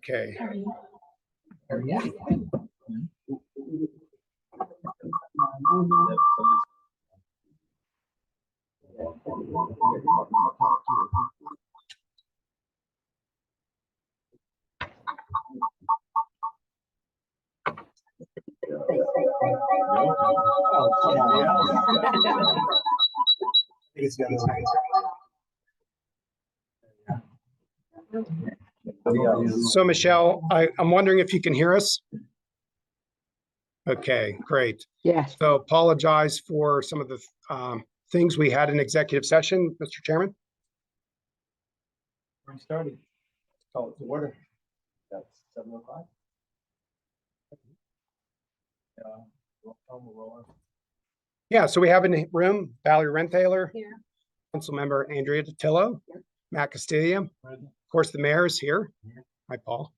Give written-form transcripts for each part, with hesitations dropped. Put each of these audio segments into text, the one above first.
Okay. So Michelle, I'm wondering if you can hear us. Okay, great. Yes. So apologize for some of the things we had in executive session, Mr. Chairman. We started. Call it to order. That's 7:05. Yeah, so we have in the room Valerie Renthaler, Here. Council Member Andrea Datillo, Matt Castillo, of course, the mayor is here. Hi, Paul.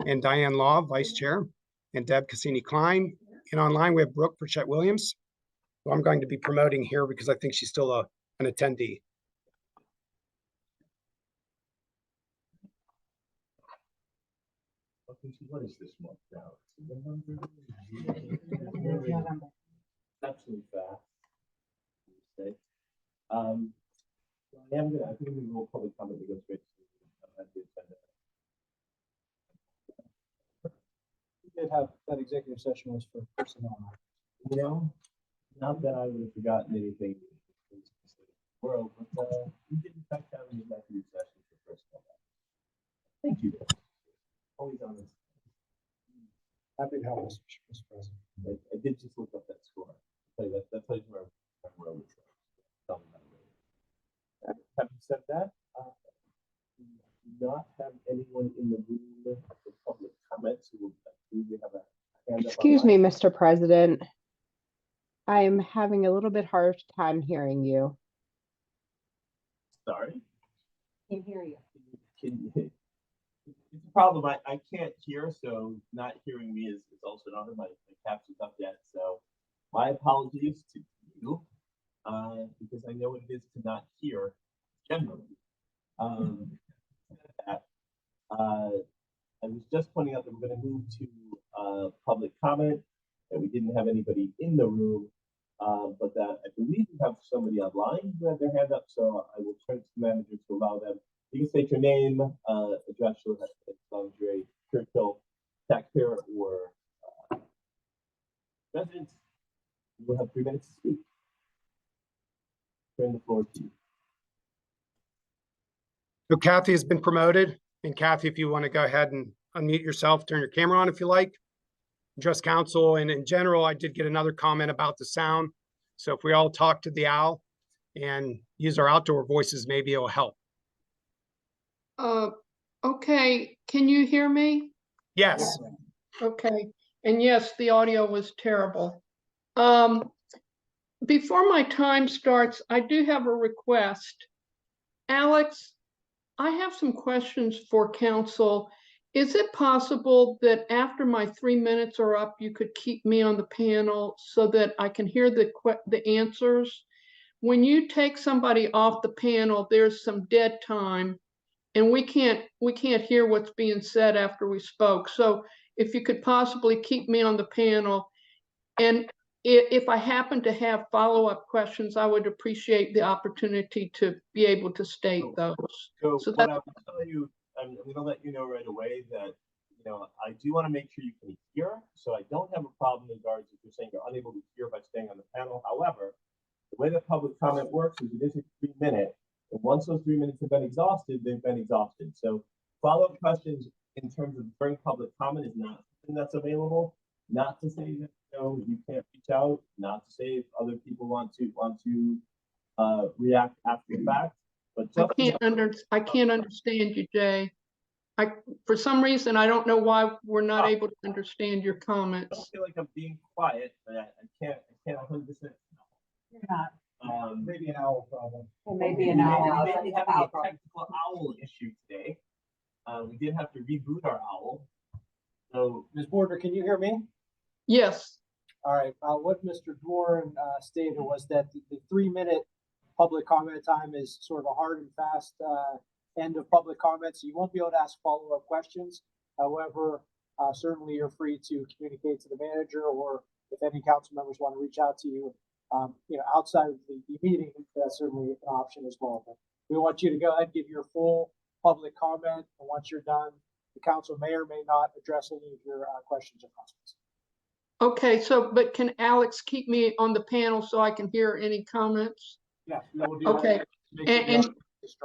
And Diane Law, Vice Chair, and Deb Cassini-Klein. And online, we have Brooke Burchett Williams, who I'm going to be promoting here because I think she's still an attendee. What is this month now? Absolutely fast. I think we will public comment to go straight to the agenda. We did have that executive session was for personnel. You know, not that I would have forgotten anything in the world, but we did in fact have an executive session for personnel. Thank you. Always on this. Happy to help us, Mr. President. I did just look up that score. That's where I was. Having said that, we do not have anyone in the room for public comments. We have a hand up. Excuse me, online. Mr. President. I'm having a little bit hard time hearing you. Sorry. Can hear you. It's a problem. I can't hear, so not hearing me is also not my caps is up yet. So my apologies to you, because I know what it is to not hear generally. I was just pointing out that we're going to move to public comment, that we didn't have anybody in the room, but that I believe we have somebody online who had their hand up, so I will turn to the manager to allow them. You can state your name, address, as long as you're a Churchill taxpayer or resident. We'll have 3 minutes to speak. Turn the floor to you. So Kathy has been promoted. And Kathy, if you want to go ahead and unmute yourself, turn your camera on if you like. Address council. And in general, I did get another comment about the sound. So if we all talk to the owl and use our outdoor voices, maybe it'll help. Okay, can you hear me? Yes. Okay, and yes, the audio was terrible. Before my time starts, I do have a request. Alex, I have some questions for council. Is it possible that after my 3 minutes are up, you could keep me on the panel so that I can hear the answers? When you take somebody off the panel, there's some dead time, and we can't hear what's being said after we spoke. So if you could possibly keep me on the panel, and if I happen to have follow-up questions, I would appreciate the opportunity to be able to state those. So So what I will tell you, I'm going to let you know right away that, I do want to make sure you can hear. So I don't have a problem in regards if you're saying you're unable to hear by staying on the panel. However, the way that public comment works is it is a 3 minute. And once those 3 minutes have been exhausted, they've been exhausted. So follow-up questions in terms of during public comment is not something that's available. Not to say that you can't reach out. Not to say if other people want to react after the fact. But just I can't understand you, Jay. For some reason, I don't know why we're not able to understand your I comments. don't feel like I'm being quiet, but I can't 100%. You're not. Maybe an owl problem. It may be an owl. We may be having a technical owl issue today. We did have to reboot our owl. So Ms. Border, can you hear me? Yes, All right. What Mr. Dworin stated was that the 3 minute public comment time is sort of a hard and fast end of public comment, so you won't be able to ask follow-up questions. However, certainly you're free to communicate to the manager, or if any council members want to reach out to you, outside of the meeting, that's certainly an option as well. But we want you to go ahead and give your full public comment, and once you're done, the council may or may not address any of your questions or comments. Okay, so, but can Alex keep me on the panel so I can hear any comments? Yeah, that would be Okay.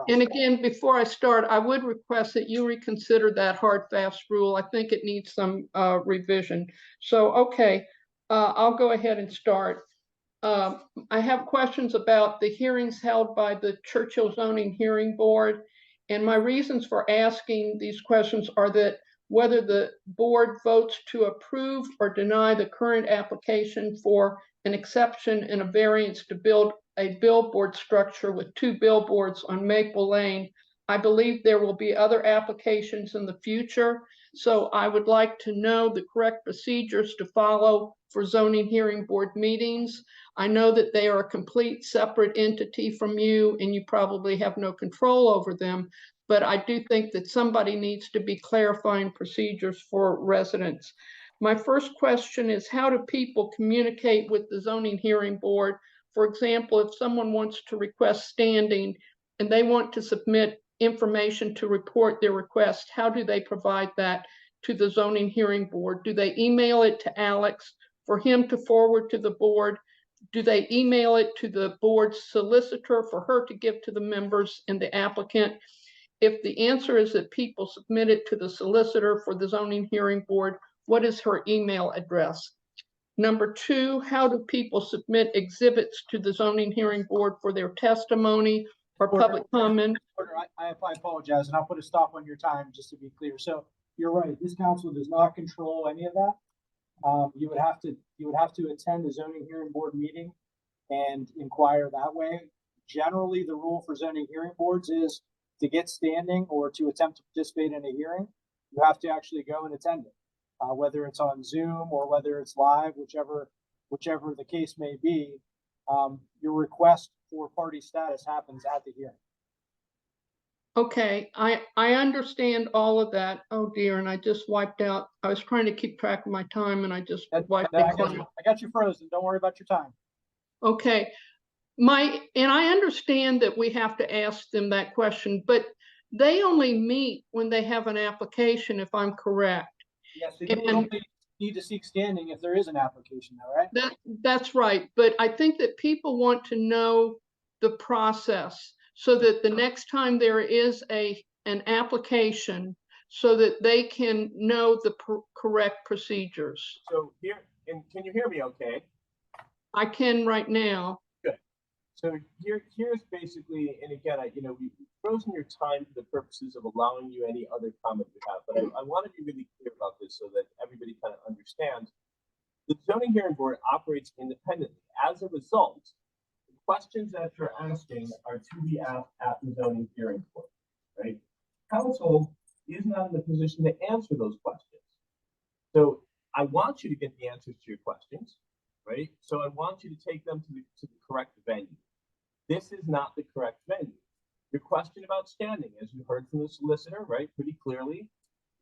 And again, before I start, I would request that you reconsider that hard, fast rule. I think it needs some revision. So, okay, I'll go ahead and start. I have questions about the hearings held by the Churchill Zoning Hearing Board. And my reasons for asking these questions are that whether the board votes to approve or deny the current application for an exception and a variance to build a billboard structure with 2 billboards on Maple Lane, I believe there will be other applications in the future. So I would like to know the correct procedures to follow for zoning hearing board meetings. I know that they are a complete separate entity from you and you probably have no control over them, but I do think that somebody needs to be clarifying procedures for residents. My first question is, how do people communicate with the zoning hearing board? For example, if someone wants to request standing and they want to submit information to report their request, how do they provide that to the zoning hearing board? Do they email it to Alex for him to forward to the board? Do they email it to the board's solicitor for her to give to the members and the applicant? If the answer is that people submit it to the solicitor for the zoning hearing board, what is her email address? Number 2, how do people submit exhibits to the zoning hearing board for their testimony or public comment? I apologize, and I'll put a stop on your time just to be clear. So you're right, this council does not control any of that. You would have to attend a zoning hearing board meeting and inquire that way. Generally, the rule for zoning hearing boards is to get standing or to attempt to participate in a hearing, you have to actually go and attend it, whether it's on Zoom or whether it's live, whichever the case may be. Your request for party status happens at the hearing. Okay, I understand all of that. Oh dear, and I just wiped out. I was trying to keep track of my time and I just wiped I out. got you frozen. Don't worry about your time. Okay, and I understand that we have to ask them that question, but they only meet when they have an application, if I'm correct. Yes, you only need to seek standing if there is an application, though, right? That's right, but I think that people want to know the process so that the next time there is an application, so that they can know the correct procedures. So here, and can you hear me okay? I can right now. So here's basically, and again, we've frozen your time for the purposes of allowing you any other comment you have, but I want to be really clear about this so that everybody kind of understands. The zoning hearing board operates independently. As a result, the questions that you're asking are to be asked at the zoning hearing board, right? Council is not in the position to answer those questions. So I want you to get the answers to your questions, right? So I want you to take them to the correct venue. This is not the correct venue. Your question about standing, as you heard from the solicitor, right, pretty clearly,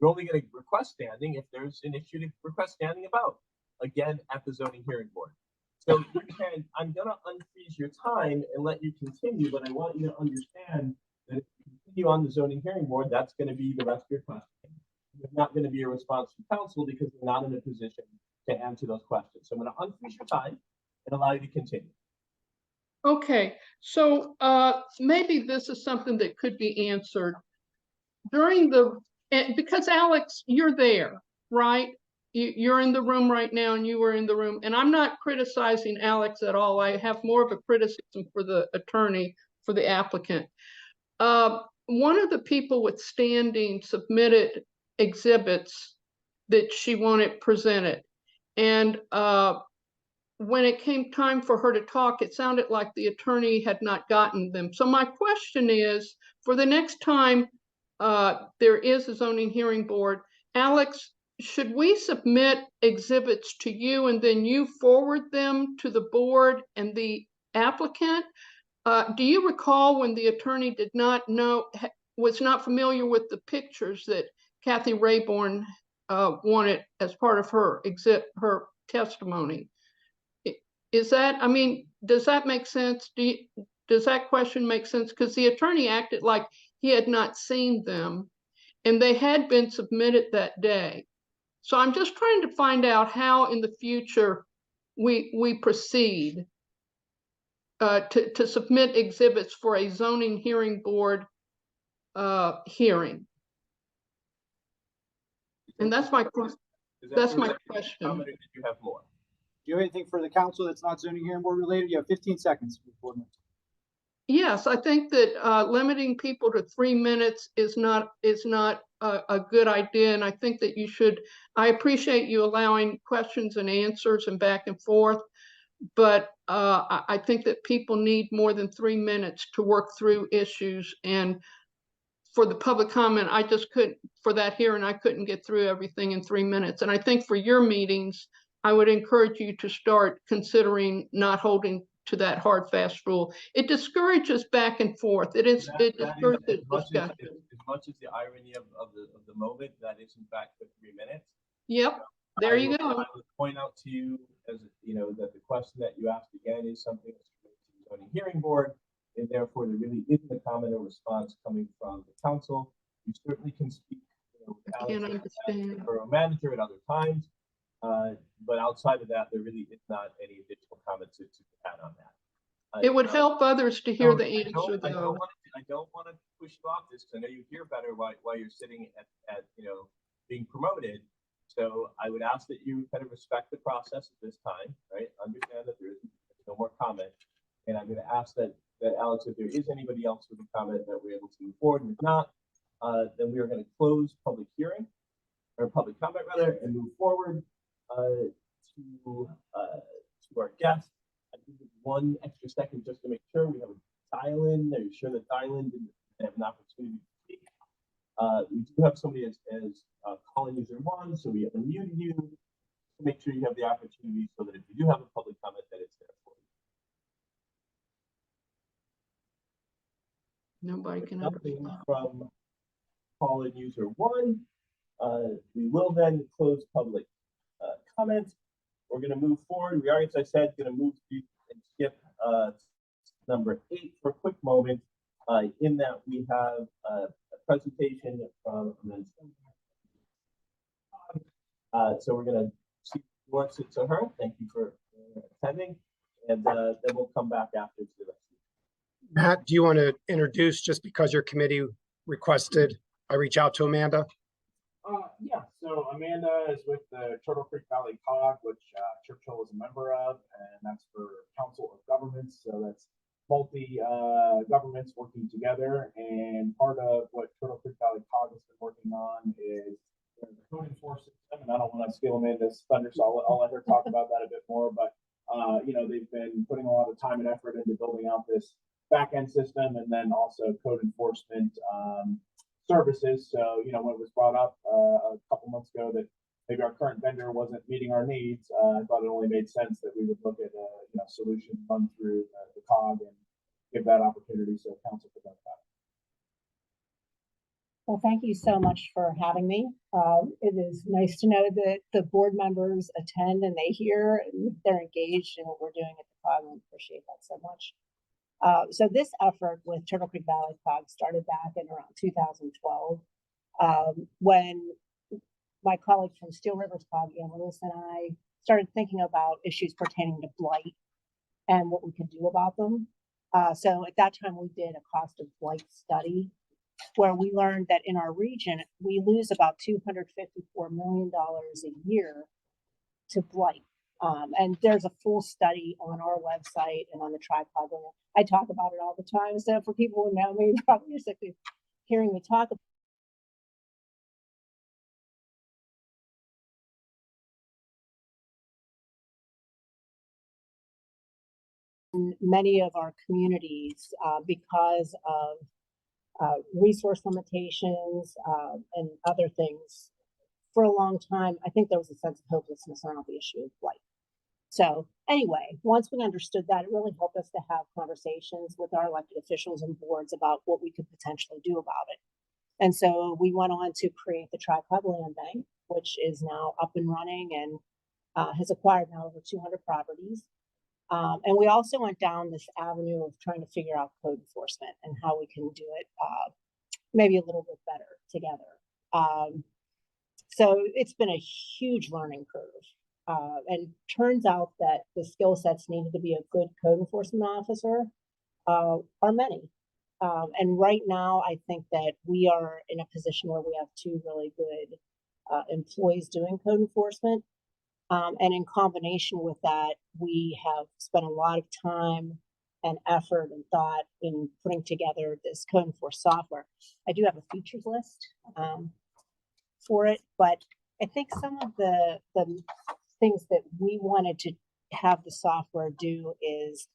you're only going to request standing if there's an issue to request standing about, again, at the zoning hearing board. So I'm going to unfreeze your time and let you continue, but I want you to understand that if you continue on the zoning hearing board, that's going to be the rest of your question. It's not going to be a response from council because they're not in a position to answer those questions. So I'm going to unfreeze your time and allow you to continue. Okay, so maybe this is something that could be answered during because Alex, you're there, right? You're in the room right now and you were in the room, and I'm not criticizing Alex at all. I have more of a criticism for the attorney, for the applicant. One of the people with standing submitted exhibits that she wanted presented, and when it came time for her to talk, it sounded like the attorney had not gotten them. So my question is, for the next time there is a zoning hearing board, Alex, should we submit exhibits to you and then you forward them to the board and the applicant? Do you recall when the attorney did not know, was not familiar with the pictures that Kathy Rayborn wanted as part of her testimony. Is that, I mean, does that make sense? Does that question make sense? Because the attorney acted like he had not seen them and they had been submitted that day. So I'm just trying to find out how in the future we proceed to submit exhibits for a zoning hearing board hearing. And that's my question. Comment, or did you have more? Do you have anything for the council that's not zoning hearing board related? You have 15 seconds. Yes, I think that limiting people to 3 minutes is not a good idea. And I think that you should, I appreciate you allowing questions and answers and back and forth. But I think that people need more than 3 minutes to work through issues. And for the public comment, I just couldn't, for that hearing, I couldn't get through everything in 3 minutes. And I think for your meetings, I would encourage you to start considering not holding to that hard, fast rule. It discourages back and forth. It discourages discussion. As much as the irony of the moment, that is in fact the 3 minutes. Yep, there you go. I would point out to you, as you know, that the question that you asked again is something that's related to the zoning hearing board, and therefore there really isn't a comment or response coming from the council. You certainly can speak, with I can't Alex understand. as the borough manager at other times, but outside of that, there really is not any additional comments to add on that. It would help others to hear the answer, I though. don't want to push you off this, because I know you hear better while you're sitting at being promoted. So I would ask that you kind of respect the process at this time, right? Understand that there's no more comment. And I'm going to ask that Alex, if there is anybody else with a comment, that we're able to move forward. And if not, then we are going to close public hearing, or public comment rather, and move forward to our guest. I think it's 1 extra second just to make sure we have a dial-in. Are you sure that dial-in didn't have an opportunity to speak? We do have somebody as calling user 1, so we have unmuted you to make sure you have the opportunity, so that if you do have a public comment, that it's there for you. Nobody can Nothing understand. from calling user 1. We will then close public comment. We're going to move forward. We are, as I said, going to move to and skip number 8 for a quick moment. In that we have a presentation from so we're going to see what sits to her. Thank you for attending, and then we'll come back after to the rest. Matt, do you want to introduce, just because your committee requested I reach out to Amanda? Yeah, so Amanda is with the Turtle Creek Valley COG, which Churchill is a member of, and that's for Council of Governments. So that's multi governments working together. And part of what Turtle Creek Valley COG has been working on is the code enforcement system. And I don't want to steal Amanda's thunder, so I'll let her talk about that a bit more. But they've been putting a lot of time and effort into building out this back-end system, and then also code enforcement services. So, when it was brought up a couple months ago that maybe our current vendor wasn't meeting our needs, I thought it only made sense that we would look at a solution run through the COG and give that opportunity so council could look at. Well, thank you so much for having me. It is nice to know that the board members attend and they hear and they're engaged in what we're doing at the COG. We appreciate that so much. So this effort with Turtle Creek Valley COG started back in around 2012 when my colleague from Steel Rivers COG, Annalise, and I started thinking about issues pertaining to blight and what we could do about them. So at that time, we did a cost of blight study where we learned that in our region, we lose about $254 million a year to blight. And there's a full study on our website and on the tripod. I talk about it all the time. So for people who know me, probably just like hearing me talk about many of our communities because of resource limitations and other things. For a long time, I think there was a sense of hopelessness around the issue of blight. So anyway, once we understood that, it really helped us to have conversations with our elected officials and boards about what we could potentially do about it. And so we went on to create the Tripod Land Bank, which is now up and running and has acquired now over 200 properties. And we also went down this avenue of trying to figure out code enforcement and how we can do it maybe a little bit better together. So it's been a huge learning curve. And turns out that the skill sets needed to be a good code enforcement officer are many. And right now, I think that we are in a position where we have two really good employees doing code enforcement. And in combination with that, we have spent a lot of time and effort and thought in putting together this code enforce software. I do have a features list for it, but I think some of the things that we wanted to have the software do is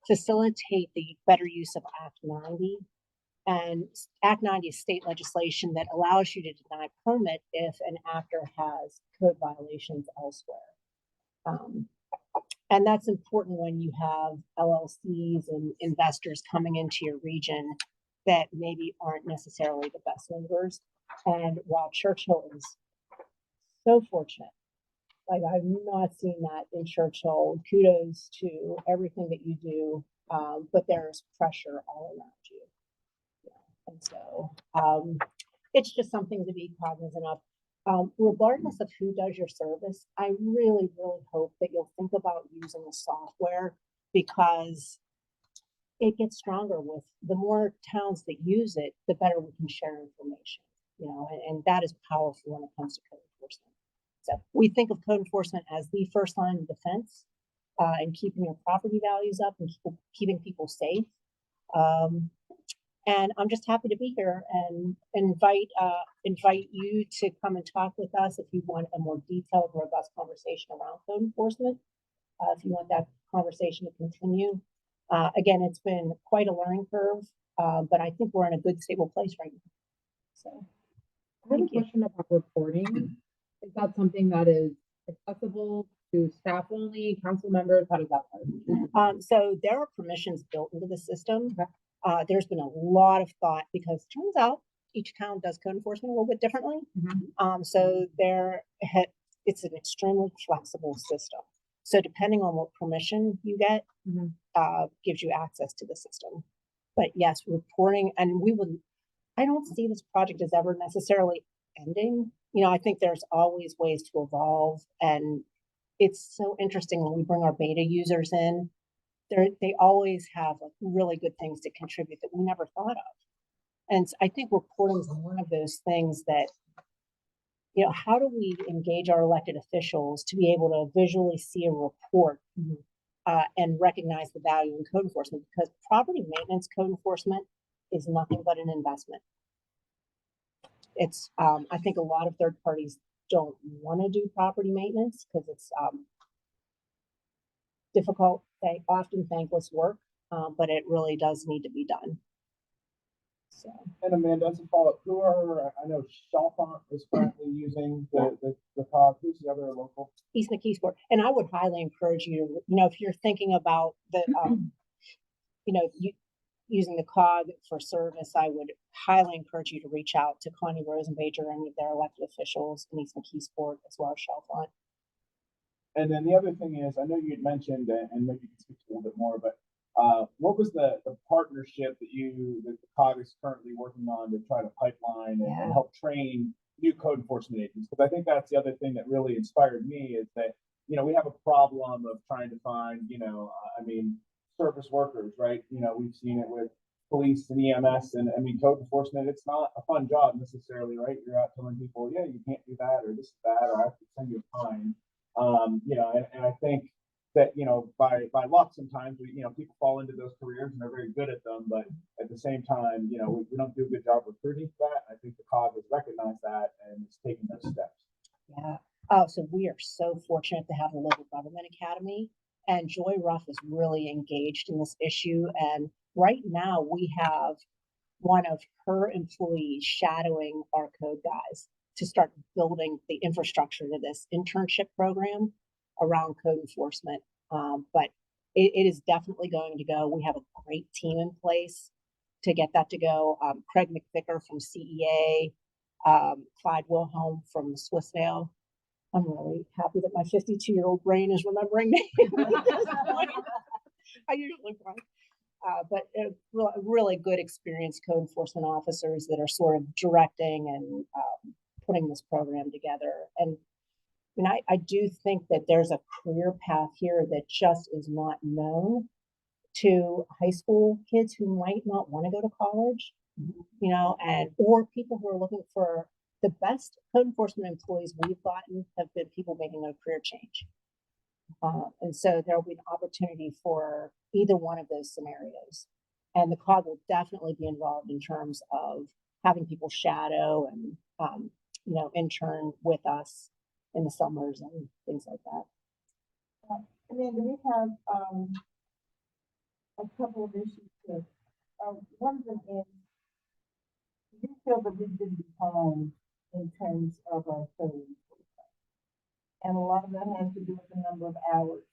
facilitate the better use of Act 90. And Act 90 is state legislation that allows you to deny permit if an actor has code violations elsewhere. And that's important when you have LLCs and investors coming into your region that maybe aren't necessarily the best neighbors. And while Churchill is so fortunate, like I've not seen that in Churchill, kudos to everything that you do, but there's pressure all around you. And so it's just something to be cognizant of. Regardless of who does your service, I really, really hope that you'll think about using the software, because it gets stronger with the more towns that use it, the better we can share information, and that is powerful when it comes to code enforcement. So we think of code enforcement as the first line of defense and keeping your property values up and keeping people safe. And I'm just happy to be here and invite you to come and talk with us if you want a more detailed, robust conversation around code enforcement. If you want that conversation to continue. Again, it's been quite a learning curve, but I think we're in a good, stable place right now. So, I have a question about reporting. Is that something that is accessible to staff only, council members? How does that work? So there are permissions built into the system. There's been a lot of thought, because it turns out each town does code enforcement a little bit differently. So it's an extremely flexible system. So depending on what permission you get, gives you access to the system. But yes, reporting, and I don't see this project as ever necessarily ending. I think there's always ways to evolve, and it's so interesting when we bring our beta users in. They always have like really good things to contribute that we never thought of. And I think reporting is one of those things that, how do we engage our elected officials to be able to visually see a report and recognize the value in code enforcement? Because property maintenance code enforcement is nothing but an investment. It's, I think a lot of third parties don't want to do property maintenance because it's difficult, often thankless work, but it really does need to be done. So. And Amanda, as a follow-up, I know Chalfont is currently using the COG. Who's the other local? East McKeesport. And I would highly encourage you, if you're thinking about the, using the COG for service, I would highly encourage you to reach out to Connie Rosenbacher or any of their elected officials in East McKeesport as well as Chalfont. And then the other thing is, I know you had mentioned, and maybe you can speak to a little bit more, but what was the partnership that the COG is currently working on to try to pipeline and help train new code enforcement agents? Because I think that's the other thing that really inspired me is that, we have a problem of trying to find, service workers, right? We've seen it with police and EMS and code enforcement. It's not a fun job necessarily, right? You're out telling people, yeah, you can't do that, or this is that, or I have to send you a fine. And I think that, by luck, sometimes people fall into those careers and they're very good at them, but at the same time, we don't do a good job recruiting for that. I think the COG has recognized that and is taking those steps. Yeah. So we are so fortunate to have a local government academy, and Joy Ruff is really engaged in this issue. And right now we have one of her employees shadowing our code guys to start building the infrastructure to this internship program around code enforcement. But it is definitely going to go. We have a great team in place to get that to go. Craig McVicker from CEA, Clyde Wilhelm from Swissvale. I'm really happy that my 52-year-old brain is remembering me. I usually find. But really good experienced code enforcement officers that are sort of directing and putting this program together. And I do think that there's a career path here that just is not known to high school kids who might not want to go to college, and or people who are looking for the best code enforcement employees we've gotten have been people making a career change. And so there will be an opportunity for either one of those scenarios. And the COG will definitely be involved in terms of having people shadow and, intern with us in the summers and things like that. Amanda, we have a couple of issues here. One of them is, do you feel that we've been behind in terms of our code? And a lot of that has to do with the number of hours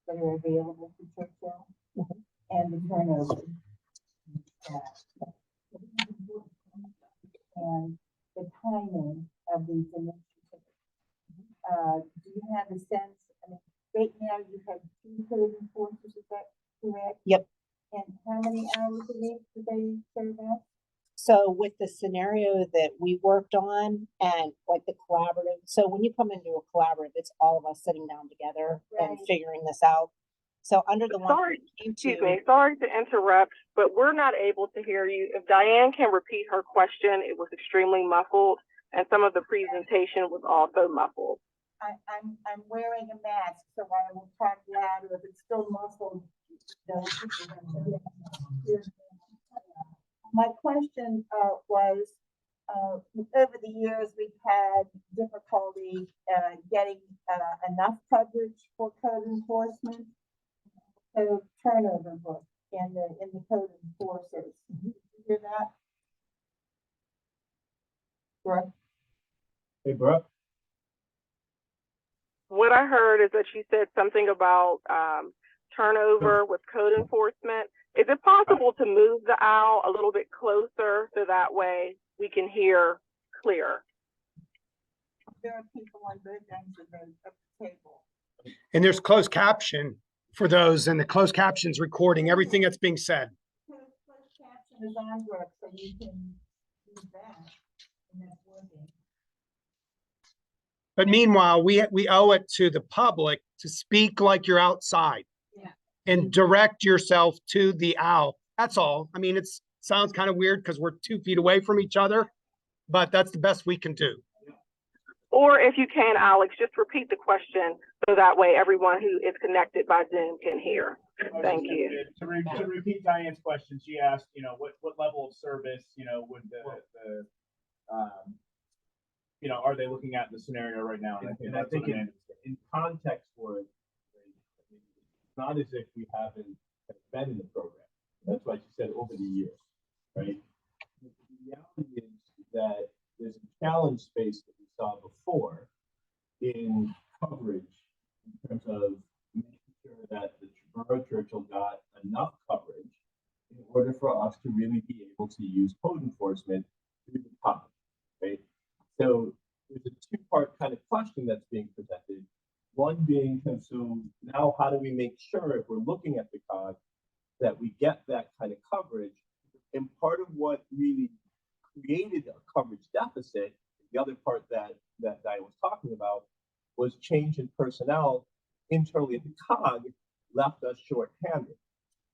that are available for Churchill and the turnover. And the timing of these initiatives. Do you have a sense? I mean, right now you have 2 code enforcers, is that correct? Yep. And how many hours a week do they serve out? So with the scenario that we worked on and like the collaborative, so when you come into a collaborative, it's all of us sitting down together and Right. figuring this out. So under the one. Sorry, excuse me, sorry to interrupt, but we're not able to hear you. If Diane can repeat her question, it was extremely muffled, and some of the presentation was also muffled. I'm wearing a mask, so I will talk louder. If it's still muffled, my question was, over the years, we've had difficulty getting enough coverage for code enforcement. So turnover book in the code enforcers. Did you hear that? Brooke? Hey, Brooke? What I heard is that she said something about turnover with code enforcement. Is it possible to move the owl a little bit closer so that way we can hear clear? There are people on both ends of the table. And there's closed caption for those, and the closed caption's recording everything that's being said. Closed caption is on, Brooke, so you can use that, and that's working. But meanwhile, we owe it to the public to speak like you're outside. Yeah. And direct yourself to the owl. That's all. I mean, it sounds kind of weird because we're 2 feet away from each other, but that's the best we can do. Or if you can, Alex, just repeat the question so that way everyone who is connected by Zoom can hear. Thank you. To repeat Diane's question, she asked, what level of service, would are they looking at in the scenario right now? And I think in context for it, it's not as if we haven't been in the program. That's why she said over the years, right? The reality is that there's a challenge space that we saw before in coverage in terms of making sure that the Borough Churchill got enough coverage in order for us to really be able to use code enforcement through the COG, right? So there's a 2-part kind of question that's being presented. One being, so now how do we make sure if we're looking at the COG that we get that kind of coverage? And part of what really created a coverage deficit, the other part that I was talking about, was change in personnel internally at the COG left us short-handed.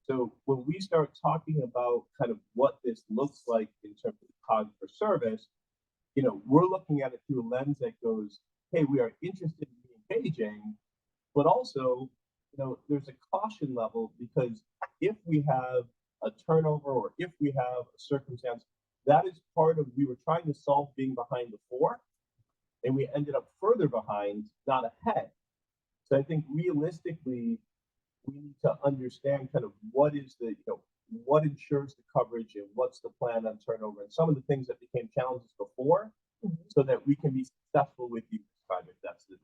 So when we start talking about kind of what this looks like in terms of COG for service, we're looking at it through a lens that goes, hey, we are interested in engaging, but also, there's a caution level, because if we have a turnover or if we have a circumstance, that is part of, we were trying to solve being behind before, and we ended up further behind, not ahead. So I think realistically, we need to understand kind of what is the, what ensures the coverage and what's the plan on turnover and some of the things that became challenges before, so that we can be successful with you project. That's the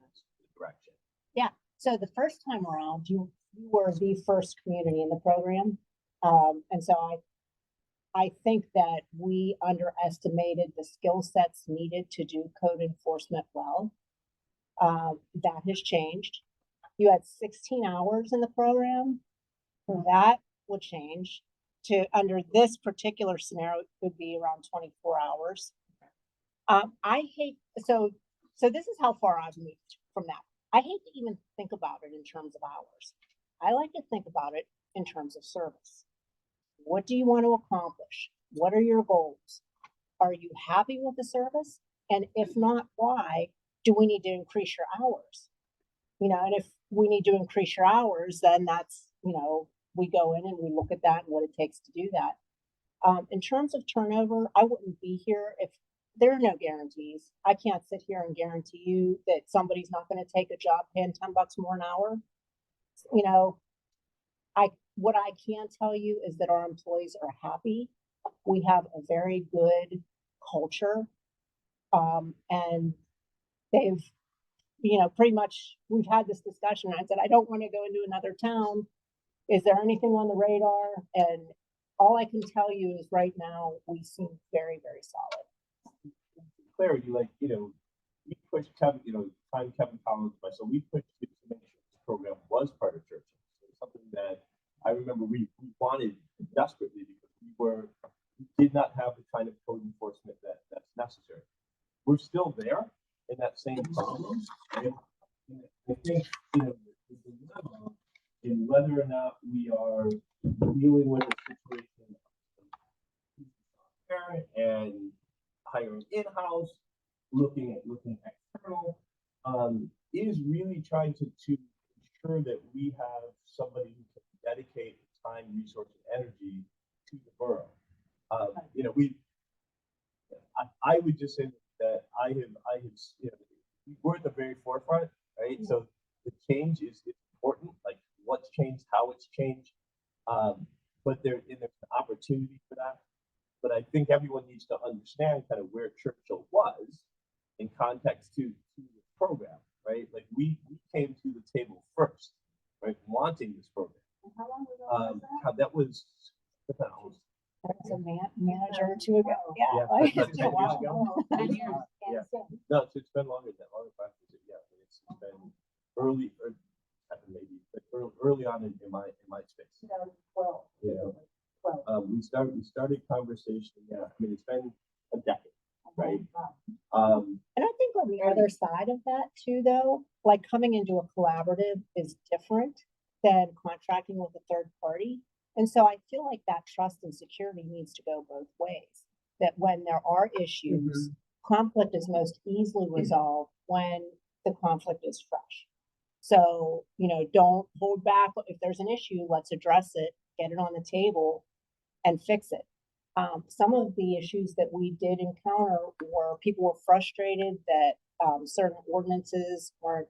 direction. Yeah. So the first time around, you were the first community in the program. And so I think that we underestimated the skill sets needed to do code enforcement well. That has changed. You had 16 hours in the program. That will change to, under this particular scenario, it could be around 24 hours. I hate, so this is how far I've moved from that. I hate to even think about it in terms of hours. I like to think about it in terms of service. What do you want to accomplish? What are your goals? Are you happy with the service? And if not, why? Do we need to increase your hours? You know, and if we need to increase your hours, then that's, you know, we go in and we look at that and what it takes to do that. In terms of turnover, I wouldn't be here if there are no guarantees. I can't sit here and guarantee you that somebody's not going to take a job paying $10 more an hour. You know, what I can tell you is that our employees are happy. We have a very good culture. And they've, you know, pretty much, we've had this discussion. I said, I don't want to go into another town. Is there anything on the radar? And all I can tell you is right now, we seem very, very solid. Clarity, like, you know, we pushed Kevin, you know, time Kevin Collins, myself, we pushed to make sure this program was part of church. It's something that I remember we wanted desperately because we did not have the kind of code enforcement that's necessary. We're still there in that same problem. And I think, you know, the dilemma in whether or not we are dealing with a situation and hiring in-house, looking external, is really trying to ensure that we have somebody who can dedicate time, resource, and energy to the borough. You know, I would just say that I have, you know, we're at the very forefront, right? Mm-hmm. So the change is important, like what's changed, how it's changed, but there's an opportunity for that. But I think everyone needs to understand kind of where Churchill was in context to the program, right? Like we came to the table first, right? Wanting this program. And how long ago was that? That was That was a manager or two ago. Yeah. Yeah, Like, that's 10 years wow. ago. 10 years. Yeah. Yeah. No, it's been longer than that. Longer time. Yeah, it's been early, or maybe early on in my space. 2012. Yeah. We started conversation. Yeah, I mean it's been a decade, right? And I think on the other side of that too, though, like coming into a collaborative is different than contracting with a third party. And so I feel like that trust and security needs to go both ways. That when there are issues, conflict is most easily resolved when the conflict is fresh. So, you know, don't hold back. If there's an issue, let's address it, get it on the table and fix it. Some of the issues that we did encounter were people were frustrated that certain ordinances weren't,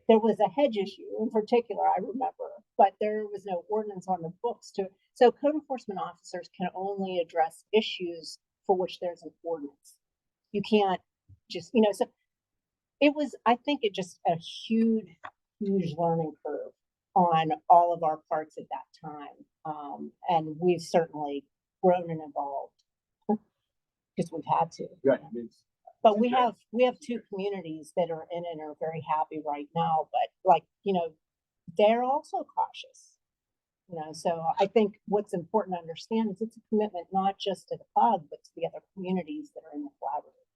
there was a hedge issue in particular, I remember, but there was no ordinance on the books so code enforcement officers can only address issues for which there's an ordinance. You can't just, you know, so it was, I think it just a huge learning curve on all of our parts at that time. And we've certainly grown and evolved because we've had to. Right. But we have two communities that are in and are very happy right now, but like, you know, they're also cautious. You know, so I think what's important to understand is it's a commitment not just to the club, but to the other communities that are in the collaborative.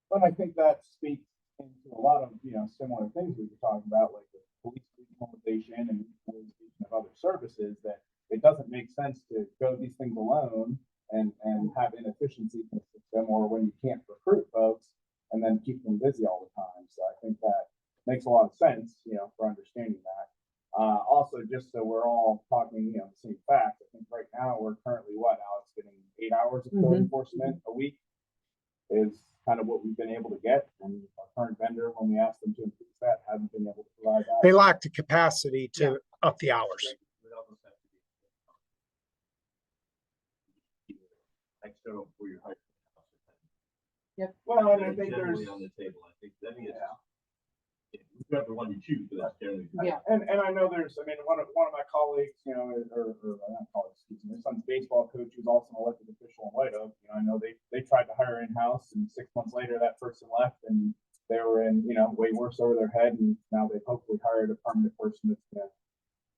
But I think that speaks into a lot of, you know, similar things we were talking about, like the police regionalization and regionalization of other services, that it doesn't make sense to go these things alone and have inefficiencies in the system, or when you can't recruit folks and then keep them busy all the time. So I think that makes a lot of sense, you know, for understanding that. Also, just so we're all talking, you know, the same facts, I think right now we're currently Alex, getting 8 hours of code enforcement a week is kind of what we've been able to get. And our current vendor, when we asked them to increase that, hasn't been able to provide that. They lack the capacity to up the hours. External for your hire. Well, and I think Generally there's on the table. I think it's whichever one you choose, but that's generally. Yeah. And I know there's, I mean, one of my colleagues, you know, or not colleagues, excuse me, my son's baseball coach, who's also an elected official in White Oak. You know, I know they tried to hire in-house, and 6 months later, that person left, and they were in, you know, way worse over their head, and now they've hopefully hired a permanent person that's gonna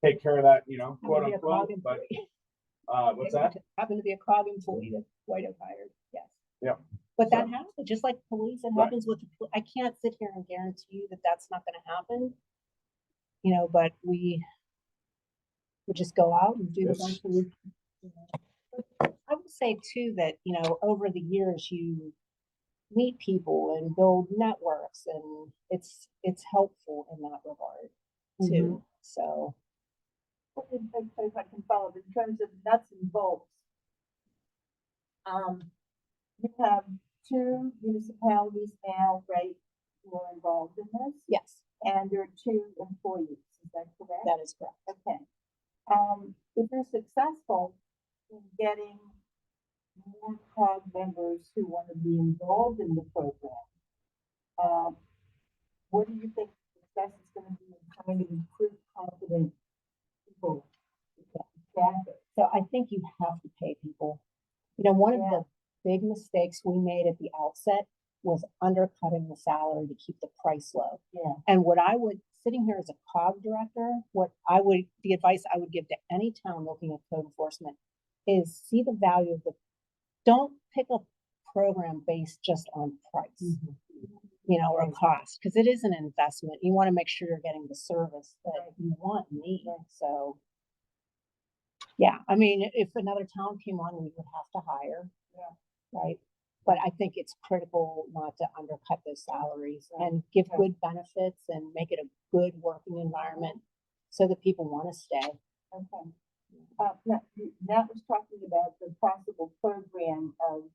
take care of that, you know, quote Happened to be a unquote, COG but, employee. what's that? Happened to be a COG employee that White Oak hired, yes. Yeah. But that So- happens, just like police, it Right. happens with, I can't sit here and guarantee you that that's not gonna happen. You know, but we just go out and do the Yes. best that we can. You know. I would say too that, you know, over the years, you meet people and build networks, and it's helpful in that regard too, so. If I can follow, in terms of nuts and bolts. You have 2 municipalities now, right, who are involved in this, Yes, and there are 2 employees, is that correct? that is correct. Okay. If you're successful in getting more COG members who want to be involved in the program, what do you think success is going to be in trying to recruit competent people? So I think you have to pay people. You know, one of Yeah. the big mistakes we made at the outset was undercutting the salary to keep the price low. Yeah. And what I would, sitting here as a COG director, the advice I would give to any town looking at code enforcement is see the value of don't pick a program based just on price, you know, or cost, because it is an investment. You want to make sure you're getting the service that you want and need. So, yeah, I mean, if another town came on, we would have to hire. Yeah. Right. But I think it's critical not to undercut those salaries Right. and give Right. good benefits and make it a good working environment so that people want to stay. Okay. Nat was talking about the possible program of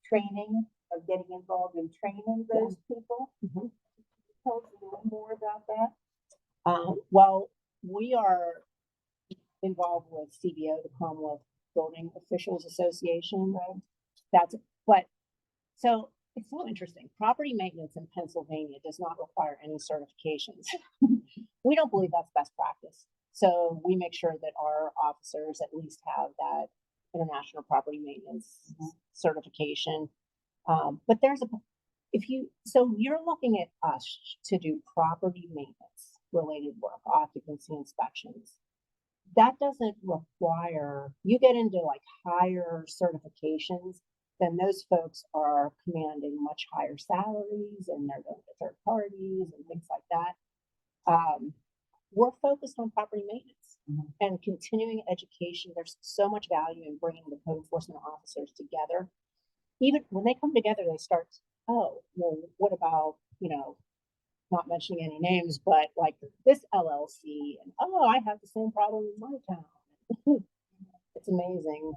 training, of getting involved in training those people. Mhm. Tell us a little more about that. Well, we are involved with CBO, the Commonwealth Building Officials Association. Right. So it's so interesting. Property maintenance in Pennsylvania does not require any certifications. We don't believe that's best practice. So we make sure that our officers at least have that international property maintenance certification. But so you're looking at us to do property maintenance related work, occupancy inspections. That doesn't require, you get into like higher certifications, then those folks are commanding much higher salaries and they're going to third parties and things like that. We're focused on property maintenance and continuing education. There's so much value in bringing the code enforcement officers together. Even when they come together, they start, oh, well, what about, you know, not mentioning any names, but like this LLC, and oh, I have the same problem in my town. It's amazing.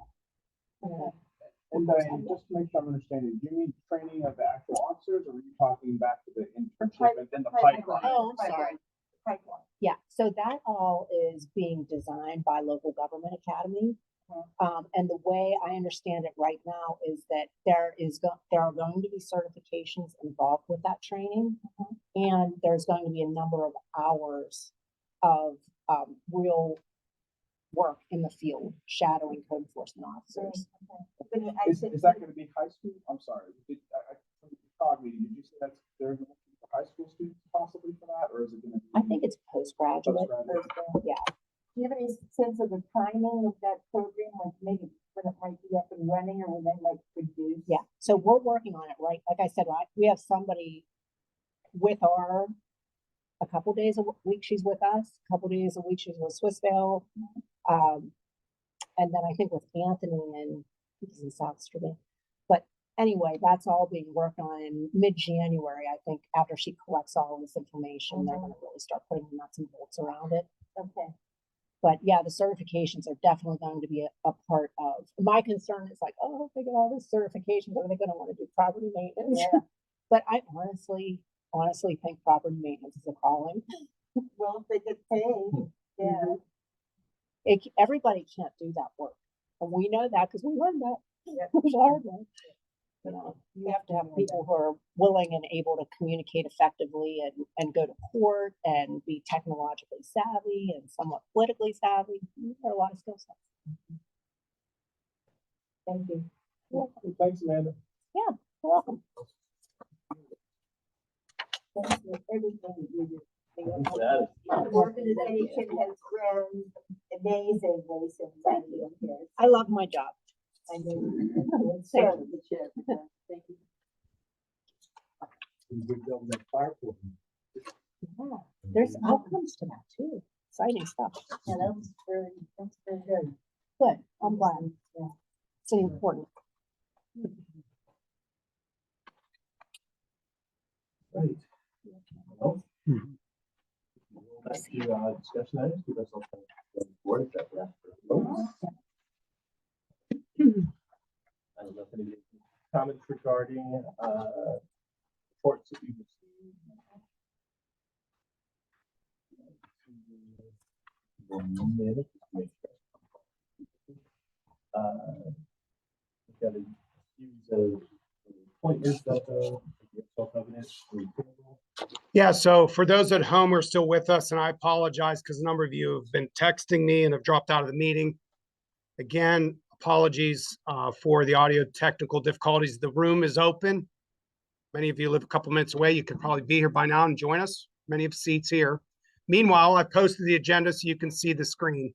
And Diane, just to make sure I'm understanding, do you mean training of the actual officers, or are you talking back to the internship and then the pipeline? Oh, I'm sorry. Pipeline. Yeah, so that all is being designed by local government academy. And the way I understand it right now is that there are going to be certifications involved with that training. And there's going to be a number of hours of real work in the field, shadowing code enforcement officers. Is that gonna be high school? I'm sorry, from the COG meeting, did you say that's, there's high school students possibly for that, or is it gonna be? I think it's postgraduate. Postgraduate. Yeah. Do you have any sense of the timing of that program, like maybe when it might be up and running or when they might produce? Yeah, so we're working on it, right? Like I said, we have somebody with a couple days a week she's with us, a couple days a week she's with Swissvale. And then I think with Anthony and he's in South Street. But anyway, that's all being worked on in mid-January. I think after she collects all this information, they're gonna really start putting the nuts and bolts around it. Okay. But yeah, the certifications are definitely going to be a part of, my concern is like, oh, if they get all this certifications, are they gonna wanna do property maintenance? Yeah. But I honestly think property maintenance is a calling. Well, if they get paid, yeah. Everybody can't do that work. And we know that because we learned that. Yeah. It was hard work. You know, you have to have people who are willing and able to communicate effectively and go to court and be technologically savvy and somewhat politically savvy. There are a lot of skill sets. Thank you. Thanks, Amanda. You're welcome. Thank you for everything that you do. That The organization has grown amazingly since I've been here. I love my job. I know you serve the chair. Thank you. Yeah, there's outcomes to that too. Exciting stuff. Yeah, that's very good. Good. I'm glad. Yeah. It's important. Right. Well, back to discussion items, give us a board if that works for folks. I don't know if any comments regarding reports that we've received. 1 minute, just to make sure. We've got a series of appointments that self-evident. Yeah, so for those at home who are still with us, and I apologize because a number of you have been texting me and have dropped out of the meeting. Again, apologies for the audio technical difficulties. The room is open. Many of you live a couple minutes away. You could probably be here by now and join us. Many of seats here. Meanwhile, I've posted the agenda so you can see the screen.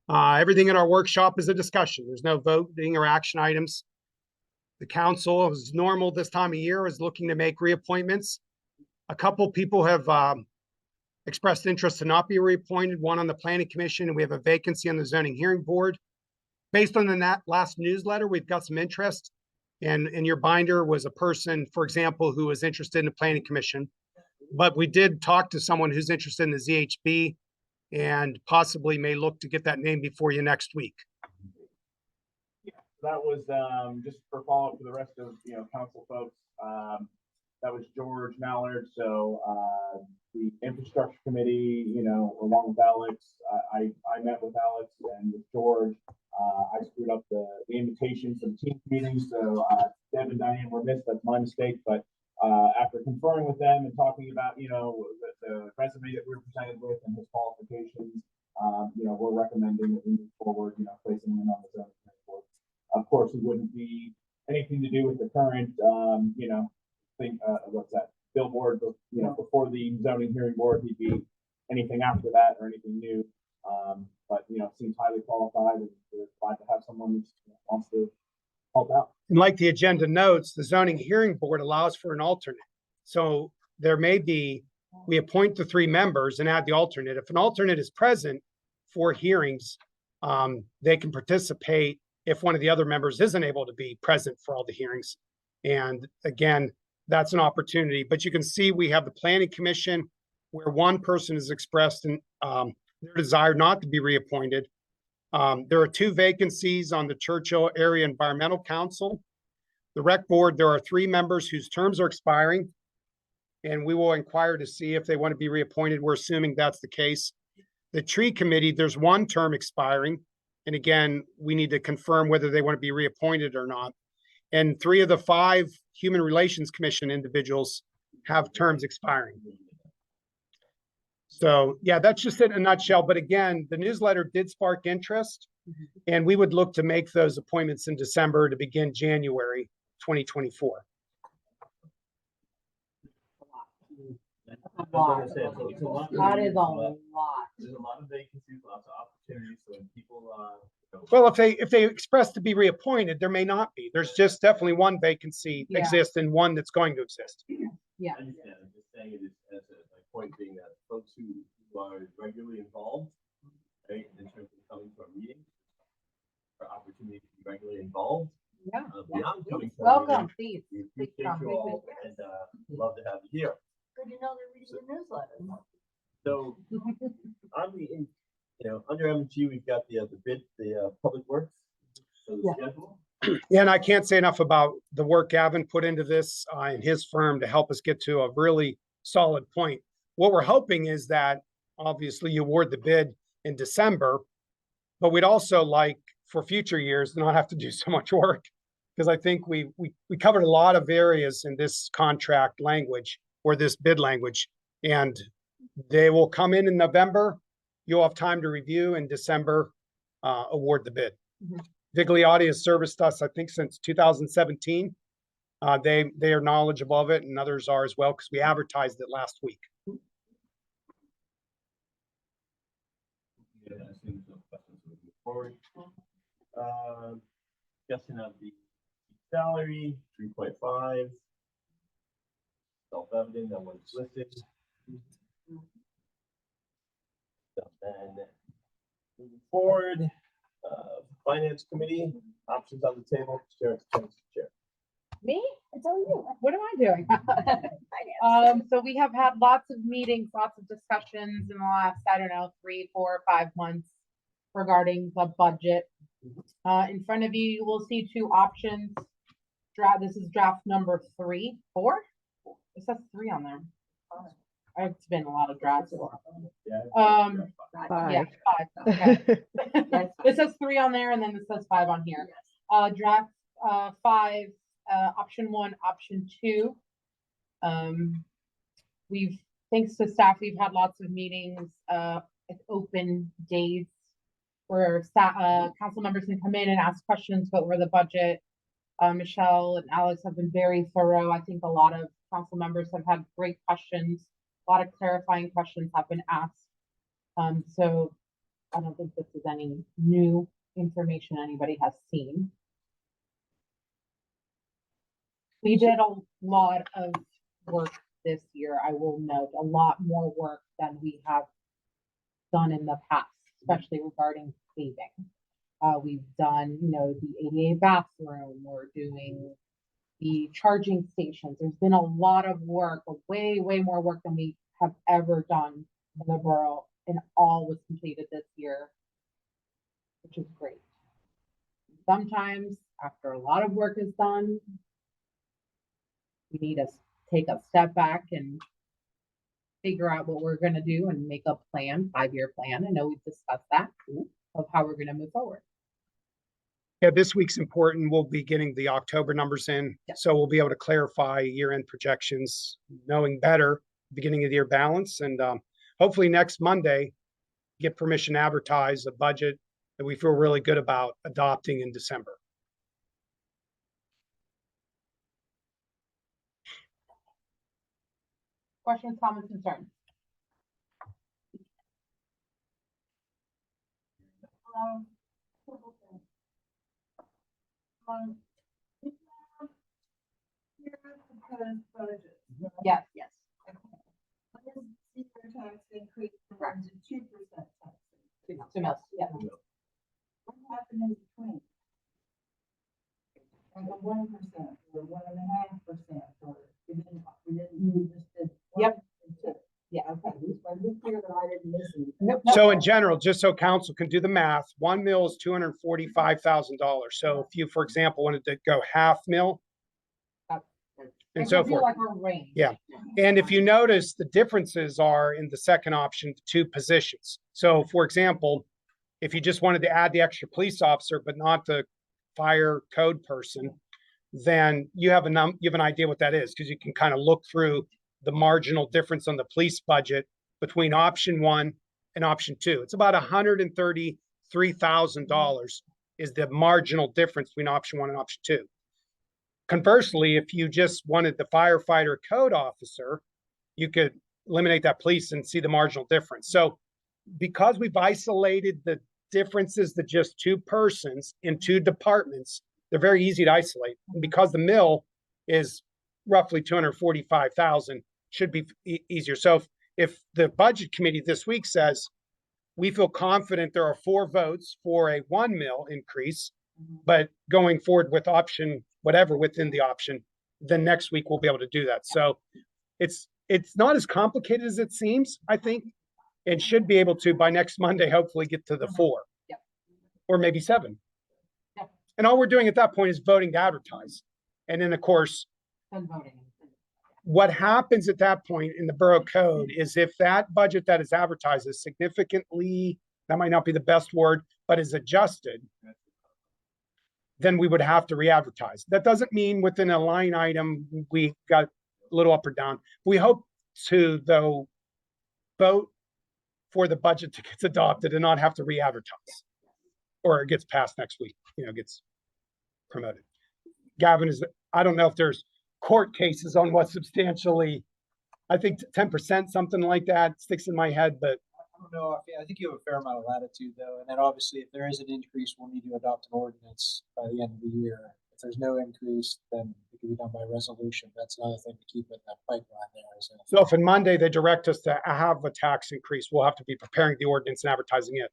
Everything in our workshop is a discussion. There's no voting or action items. The council, as normal this time of year, is looking to make reappointments. A couple people have expressed interest to not be reappointed, one on the planning commission, and we have a vacancy on the zoning hearing board. Based on the last newsletter, we've got some interest. And in your binder was a person, for example, who was interested in the planning commission. But we did talk to someone who's interested in the ZHB and possibly may look to get that name before you next week. That was just for follow-up for the rest of, council folks. That was George Mallard. So the infrastructure committee, along with Alex, I met with Alex and with George. I screwed up the invitation for the team meeting. So Deb and Diane were missed. That's my mistake. But after conferring with them and talking about, the resume that we were presented with and his qualifications, we're recommending that we move forward, placing him on the zoning board. Of course, it wouldn't be anything to do with the current, thing, what's that, billboard, before the zoning hearing board, he'd be anything after that or anything new. But, seems highly qualified and we're glad to have someone who wants to help out. And like the agenda notes, the zoning hearing board allows for an alternate. So there may be, we appoint the 3 members and add the alternate. If an alternate is present for hearings, they can participate if one of the other members isn't able to be present for all the hearings. And again, that's an opportunity. But you can see we have the planning commission where one person has expressed their desire not to be reappointed. There are 2 vacancies on the Churchill Area Environmental Council. The rec board, there are 3 members whose terms are expiring, and we will inquire to see if they want to be reappointed. We're assuming that's the case. The tree committee, there's 1 term expiring. And again, we need to confirm whether they want to be reappointed or not. And 3 of the 5 Human Relations Commission individuals have terms expiring. So yeah, that's just it in a nutshell. But again, the newsletter did spark interest, and we would look to make those appointments in December to begin January 2024. That's what I said. So it's a lot. That is a lot. There's a lot of vacancies, lots of opportunities. So when people, Well, if they express to be reappointed, there may not be. There's just definitely 1 vacancy Yeah. exists and 1 that's going to exist. Yeah. I understand. I'm just saying it is as a point being that folks who are regularly involved, right, in terms of coming to our meetings, for opportunity to be regularly involved, Yeah. beyond coming to our Welcome, meetings, please. we Please appreciate come. you all and love to have you here. Good to know they're reading the newsletter. So on the, under M&G, we've got the bid, the public works. So the Yeah. schedule. Yeah, and I can't say enough about the work Gavin put into this and his firm to help us get to a really solid point. What we're hoping is that obviously you award the bid in December, but we'd also like for future years to not have to do so much work because I think we covered a lot of areas in this contract language or this bid language, and they will come in November. You'll have time to review in December, award the bid. Mhm. Vigliotti has serviced us, I think, since 2017. They are knowledgeable of it, and others are as well, because we advertised it last week. Yeah, I assume no questions moving forward. Discussion of the salary, 3.5. Self-evident, no one's listed. So then, moving forward, finance committee, options on the table, Chair, Chair. Me? It's all you. What am I doing? Finance. So we have had lots of meetings, lots of discussions in the last, I don't know, 3, 4, 5 months regarding the budget. In front of you, you will see 2 options. This is draft number 3, 4. It says 3 on there. It's been a lot of drafts. Yeah. Yeah, 5. Okay. It says 3 on there, and then it says 5 on here. Draft 5, option 1, option 2. Thanks to staff, we've had lots of meetings, open days where council members can come in and ask questions over the budget. Michelle and Alex have been very thorough. I think a lot of council members have had great questions. A lot of clarifying questions have been asked. So I don't think this is any new information anybody has seen. We did a lot of work this year. I will note a lot more work than we have done in the past, especially regarding paving. We've done, the ADA bathroom. We're doing the charging stations. There's been a lot of work, way more work than we have ever done in the borough, and all was completed this year, which is great. Sometimes after a lot of work is done, we need to take a step back and figure out what we're going to do and make a plan, 5-year plan. I know we've discussed that of how we're going to move forward. Yeah, this week's important. We'll be getting the October numbers in, so we'll be able to clarify year-end projections, knowing better beginning of the year balance, and hopefully next Monday get permission to advertise a budget that we feel really good about adopting in December. Questions, comments, concerns? Yes. Secret tax increase from 2% tax. Yeah. What happened in between? Like a 1% or 1.5%, or we just did. Yep. Yeah, okay, I'm just clear that I didn't miss anything. Nope. So in general, just so council can do the math, 1 mil is $245,000. So if you, for example, wanted to go half mil and so forth. Like a range. Yeah. And if you notice, the differences are in the second option, 2 positions. So for example, if you just wanted to add the extra police officer, but not the fire code person, then you have an idea what that is, because you can kind of look through the marginal difference on the police budget between option 1 and option 2. It's about $133,000 is the marginal difference between option 1 and option 2. Conversely, if you just wanted the firefighter code officer, you could eliminate that police and see the marginal difference. So because we've isolated the differences to just 2 persons in 2 departments, they're very easy to isolate. And because the mill is roughly 245,000, should be easier. So if the budget committee this week says, we feel confident there are 4 votes for a 1 mil increase, but going forward with option whatever within the option, then next week we'll be able to do that. So it's not as complicated as it seems, I think, and should be able to by next Monday hopefully get to the 4 or maybe 7. And all we're doing at that point is voting to advertise. And then of course, what happens at that point in the borough code is if that budget that is advertised is significantly, that might not be the best word, but is adjusted, then we would have to re-advertise. That doesn't mean within a line item, we got a little up or down. We hope to, though, vote for the budget to get adopted and not have to re-advertise. Or it gets passed next week, gets promoted. Gavin, I don't know if there's court cases on what substantially, I think 10%, something like that sticks in my head, but I don't know, I think you have a fair amount of latitude though, and then obviously if there is an increase, we'll need to adopt an ordinance by the end of the year. If there's no increase, then it can be done by resolution. That's another thing to keep in that pipeline there. So if on Monday they direct us to have a tax increase, we'll have to be preparing the ordinance and advertising it.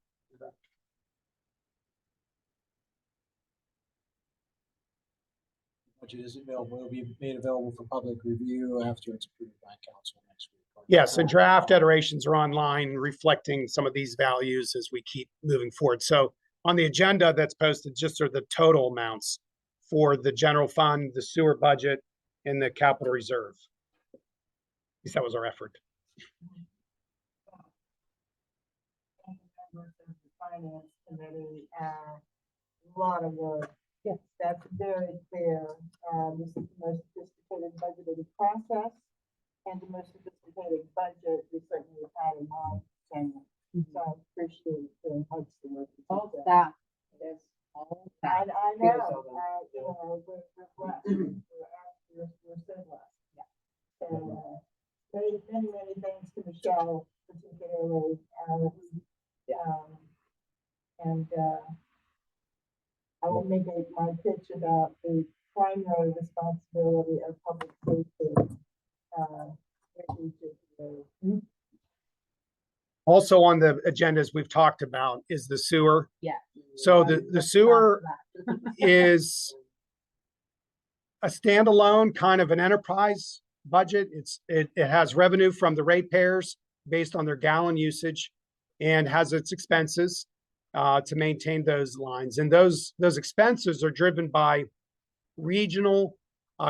Budget is available, it'll be made available for public review after it's approved by council next week. Yes, and draft iterations are online reflecting some of these values as we keep moving forward. So on the agenda that's posted, just are the total amounts for the general fund, the sewer budget, and the capital reserve. At least that was our effort. Members of the finance committee, a lot of work. Yes, that's very clear. This is the most sophisticated budgeting process and the most sophisticated budget we certainly have had in my tenure. So I appreciate very much the work. All that. Yes, all that. I know, we're blessed. We're so blessed. Yeah. So, many thanks to Michelle particularly. I will make my pitch about the primary responsibility of public safety. Also on the agendas we've talked about is the sewer. Yeah. So the sewer is a standalone kind of an enterprise budget. It has revenue from the ratepayers based on their gallon usage and has its expenses to maintain those lines. And those expenses are driven by regional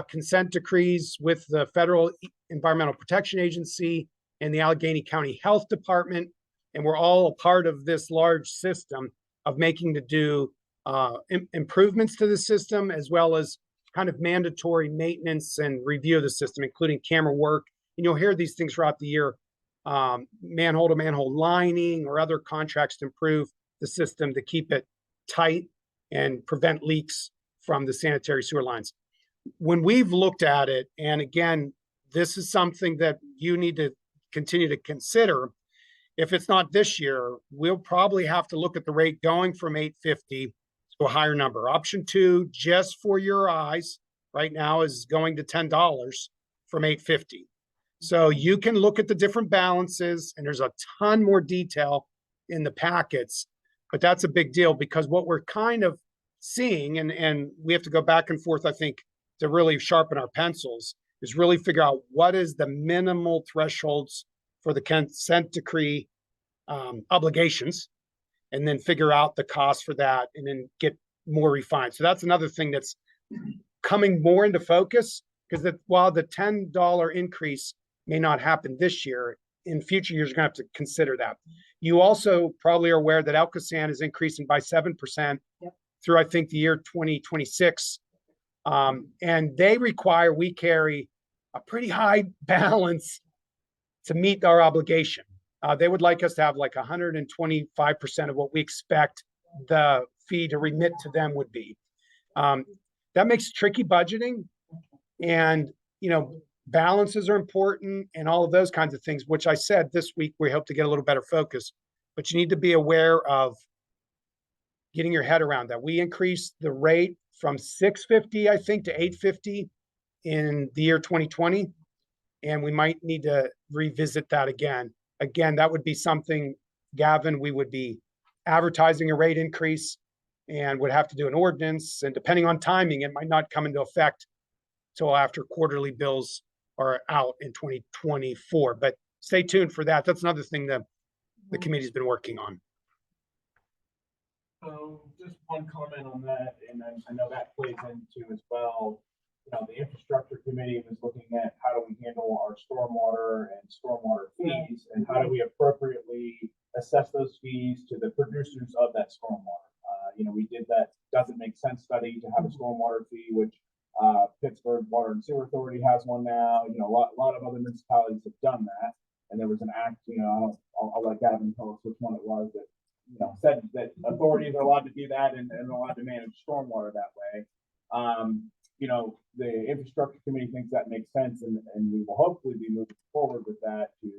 consent decrees with the Federal Environmental Protection Agency and the Allegheny County Health Department. And we're all a part of this large system of making to do improvements to the system, as well as kind of mandatory maintenance and review of the system, including camera work. And you'll hear these things throughout the year, manhole to manhole lining or other contracts to improve the system to keep it tight and prevent leaks from the sanitary sewer lines. When we've looked at it, and again, this is something that you need to continue to consider. If it's not this year, we'll probably have to look at the rate going from $8.50 to a higher number. Option 2, just for your eyes, right now is going to $10 from $8.50. So you can look at the different balances, and there's a ton more detail in the packets, but that's a big deal because what we're kind of seeing, and we have to go back and forth, I think, to really sharpen our pencils, is really figure out what is the minimal thresholds for the consent decree obligations, and then figure out the cost for that and then get more refined. So that's another thing that's coming more into focus, because while the $10 increase may not happen this year, in future years, you're gonna have to consider that. You also probably are aware that Alcosan is increasing by 7% through, I think, the year 2026. And they require we carry a pretty high balance to meet our obligation. They would like us to have like 125% of what we expect the fee to remit to them would be. That makes tricky budgeting, and balances are important and all of those kinds of things, which I said this week we hope to get a little better focus, but you need to be aware of getting your head around that. We increased the rate from $6.50, I think, to $8.50 in the year 2020, and we might need to revisit that again. Again, that would be something, Gavin, we would be advertising a rate increase and would have to do an ordinance, and depending on timing, it might not come into effect till after quarterly bills are out in 2024. But stay tuned for that. That's another thing that the committee's been working on. So just one comment on that, and then I know that plays into as well. The infrastructure committee was looking at how do we handle our stormwater and stormwater fees, and how do we appropriately assess those fees to the producers of that stormwater. We did that. Doesn't make sense to study to have a stormwater fee, which Pittsburgh Water and Sewer Authority has one now. You know, a lot of other municipalities have done that. And there was an act, you know, I'll let Gavin tell us which one it was that, you know, said that authorities are allowed to do that and allowed to manage stormwater that way. You know, the infrastructure committee thinks that makes sense, and we will hopefully be moving forward with that to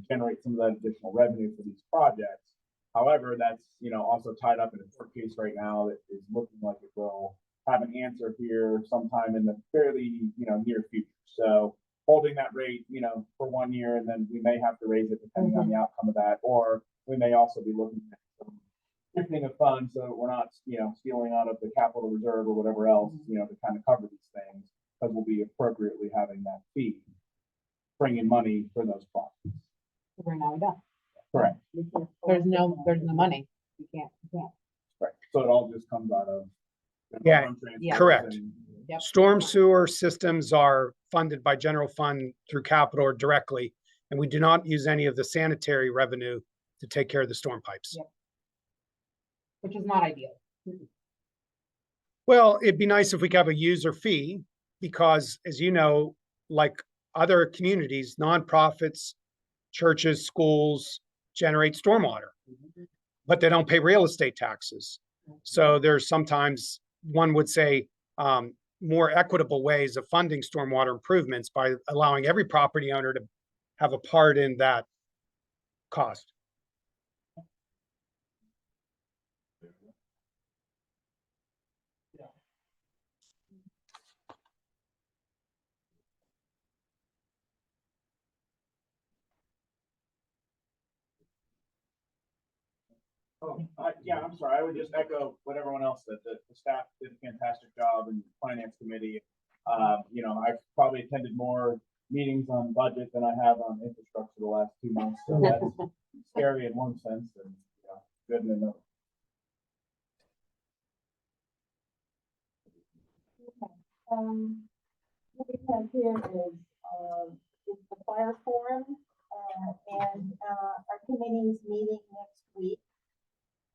generate some of that additional revenue for these projects. However, that's, you know, also tied up in a court case right now that is looking like it will have an answer here sometime in the fairly, you know, near future. So holding that rate, you know, for 1 year, and then we may have to raise it depending on the outcome of that, or we may also be looking at some shifting of funds so that we're not, you know, stealing out of the capital reserve or whatever else, you know, to kind of cover these things, because we'll be appropriately having that fee bring in money for those projects. Right now we don't. Correct. There's no money. You can't. Right. So it all just comes out of. Yeah, fund transfers correct. and- Yep. Storm sewer systems are funded by general fund through capital or directly, and we do not use any of the sanitary revenue to take care of the storm pipes. Yep. Which is not ideal. Well, it'd be nice if we could have a user fee, because as you know, like other communities, nonprofits, churches, schools generate stormwater, but they don't pay real estate taxes. So there's sometimes, one would say, more equitable ways of funding stormwater improvements by allowing every property owner to have a part in that cost. Oh, yeah, I'm sorry. I would just echo what everyone else said. The staff did a fantastic job, and finance committee. You know, I've probably attended more meetings on budget than I have on infrastructure the last 2 months. So that's scary in one sense, and you know, good in another. What we have here is the fire forum, and our committee is meeting next week.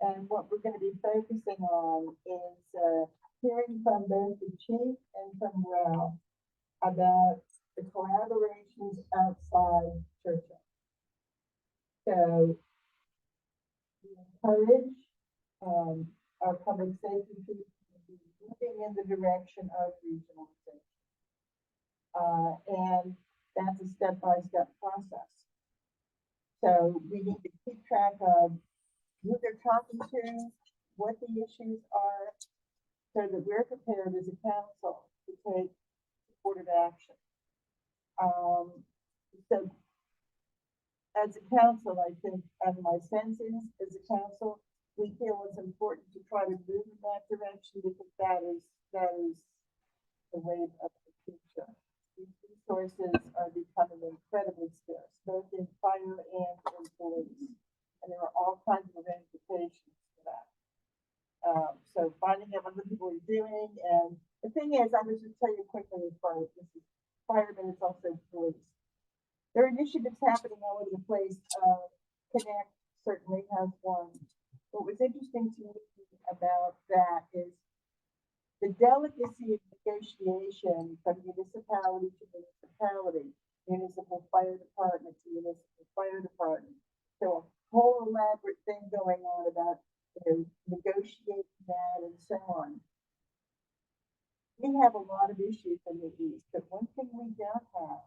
And what we're gonna be focusing on is, hearing from both the chief and from Ralph about the collaborations outside Churchill. So we encourage, our public safety people to be moving in the direction of regionalization. And that's a step-by-step process. So we need to keep track of who they're talking to, what the issues are, so that we're prepared as a council to take supportive action. So as a council, I think, and my sense is, as a council, we feel it's important to try to move in that direction, because that is the way of the future. These resources are becoming incredibly scarce, both in fire and in police. And there are all kinds of ramifications to that. So finding out what other people are doing, and the thing is, I was just tell you quickly as far as this is firemen, it's also police. There are initiatives happening all over the place. Connect certainly has one. What was interesting to me about that is the delicacy of negotiation from municipality to municipality, municipal fire department to municipal fire department. So a whole elaborate thing going on about, you know, negotiating that and so on. We have a lot of issues in the East, but one thing we don't have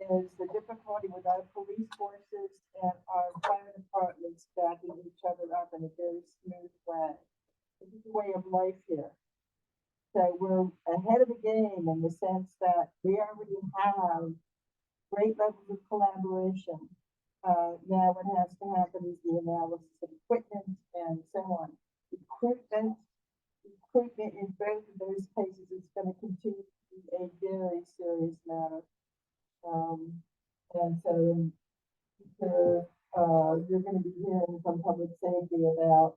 is the difficulty with our police forces and our fire departments backing each other up in a very smooth way. This is a way of life here. So we're ahead of the game in the sense that we already have great levels of collaboration. Now what has to happen is the analysis of equipment and so on. Recruitment in both of those cases is going to continue to be a very serious matter. And so you're going to be hearing from public safety about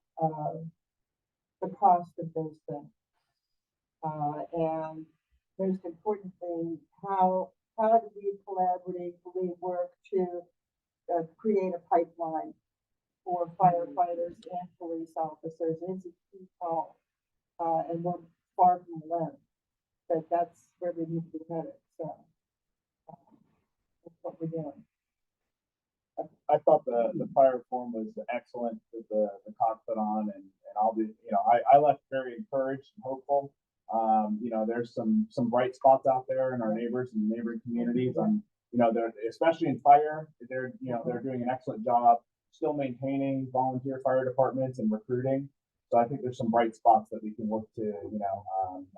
the cost of those things. And most importantly, how do we collaboratively work to create a pipeline for firefighters and police officers? It's a key call. But that's where we need to be headed, so. That's what we're doing. I thought the fire reform was excellent that the COG put on, and I'll be, I left very encouraged and hopeful. There's some bright spots out there in our neighbors and neighboring communities. They're, especially in fire, they're doing an excellent job still maintaining volunteer fire departments and recruiting. So I think there's some bright spots that we can look to,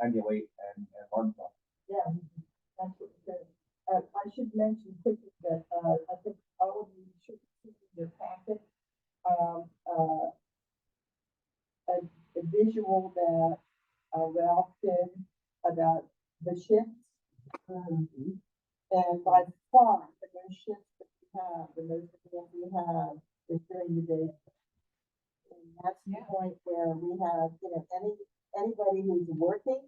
emulate and learn from. Yeah, that's what we said. I should mention quickly that, I think all of you should see in your packet, a visual that Ralph did about the shifts. And by far, the most shifts that we have, the most events we have is during the day. And that's the point where we have, anybody who's working,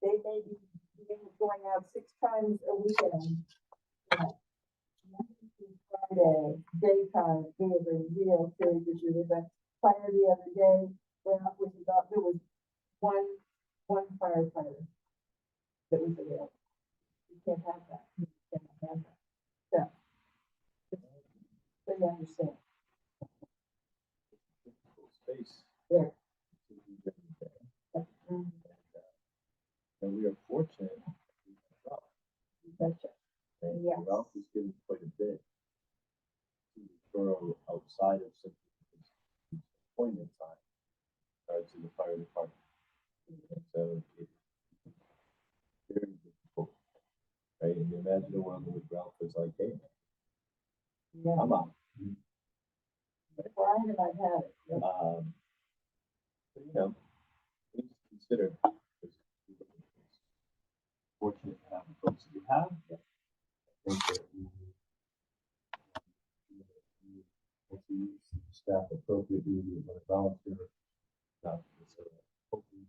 they may be going out 6 times a weekend. Monday through Friday, daytime, we have a real serious issue. There's a fire the other day, there was one firefighter that was available. You can't have that. You can't have that. So you understand. Space. Yeah. And we are fortunate. Gotcha. Yeah. Ralph is given quite a bit to the borough outside of his appointment time to the fire department. So it's very difficult. Right? And imagine a world in which Ralph is like, hey, Yeah. I'm out. Brian and I've had it. Yeah. But, things to consider. Fortunate to have the folks that we have. I think that we use staff appropriately with our volunteer staff. So hopefully,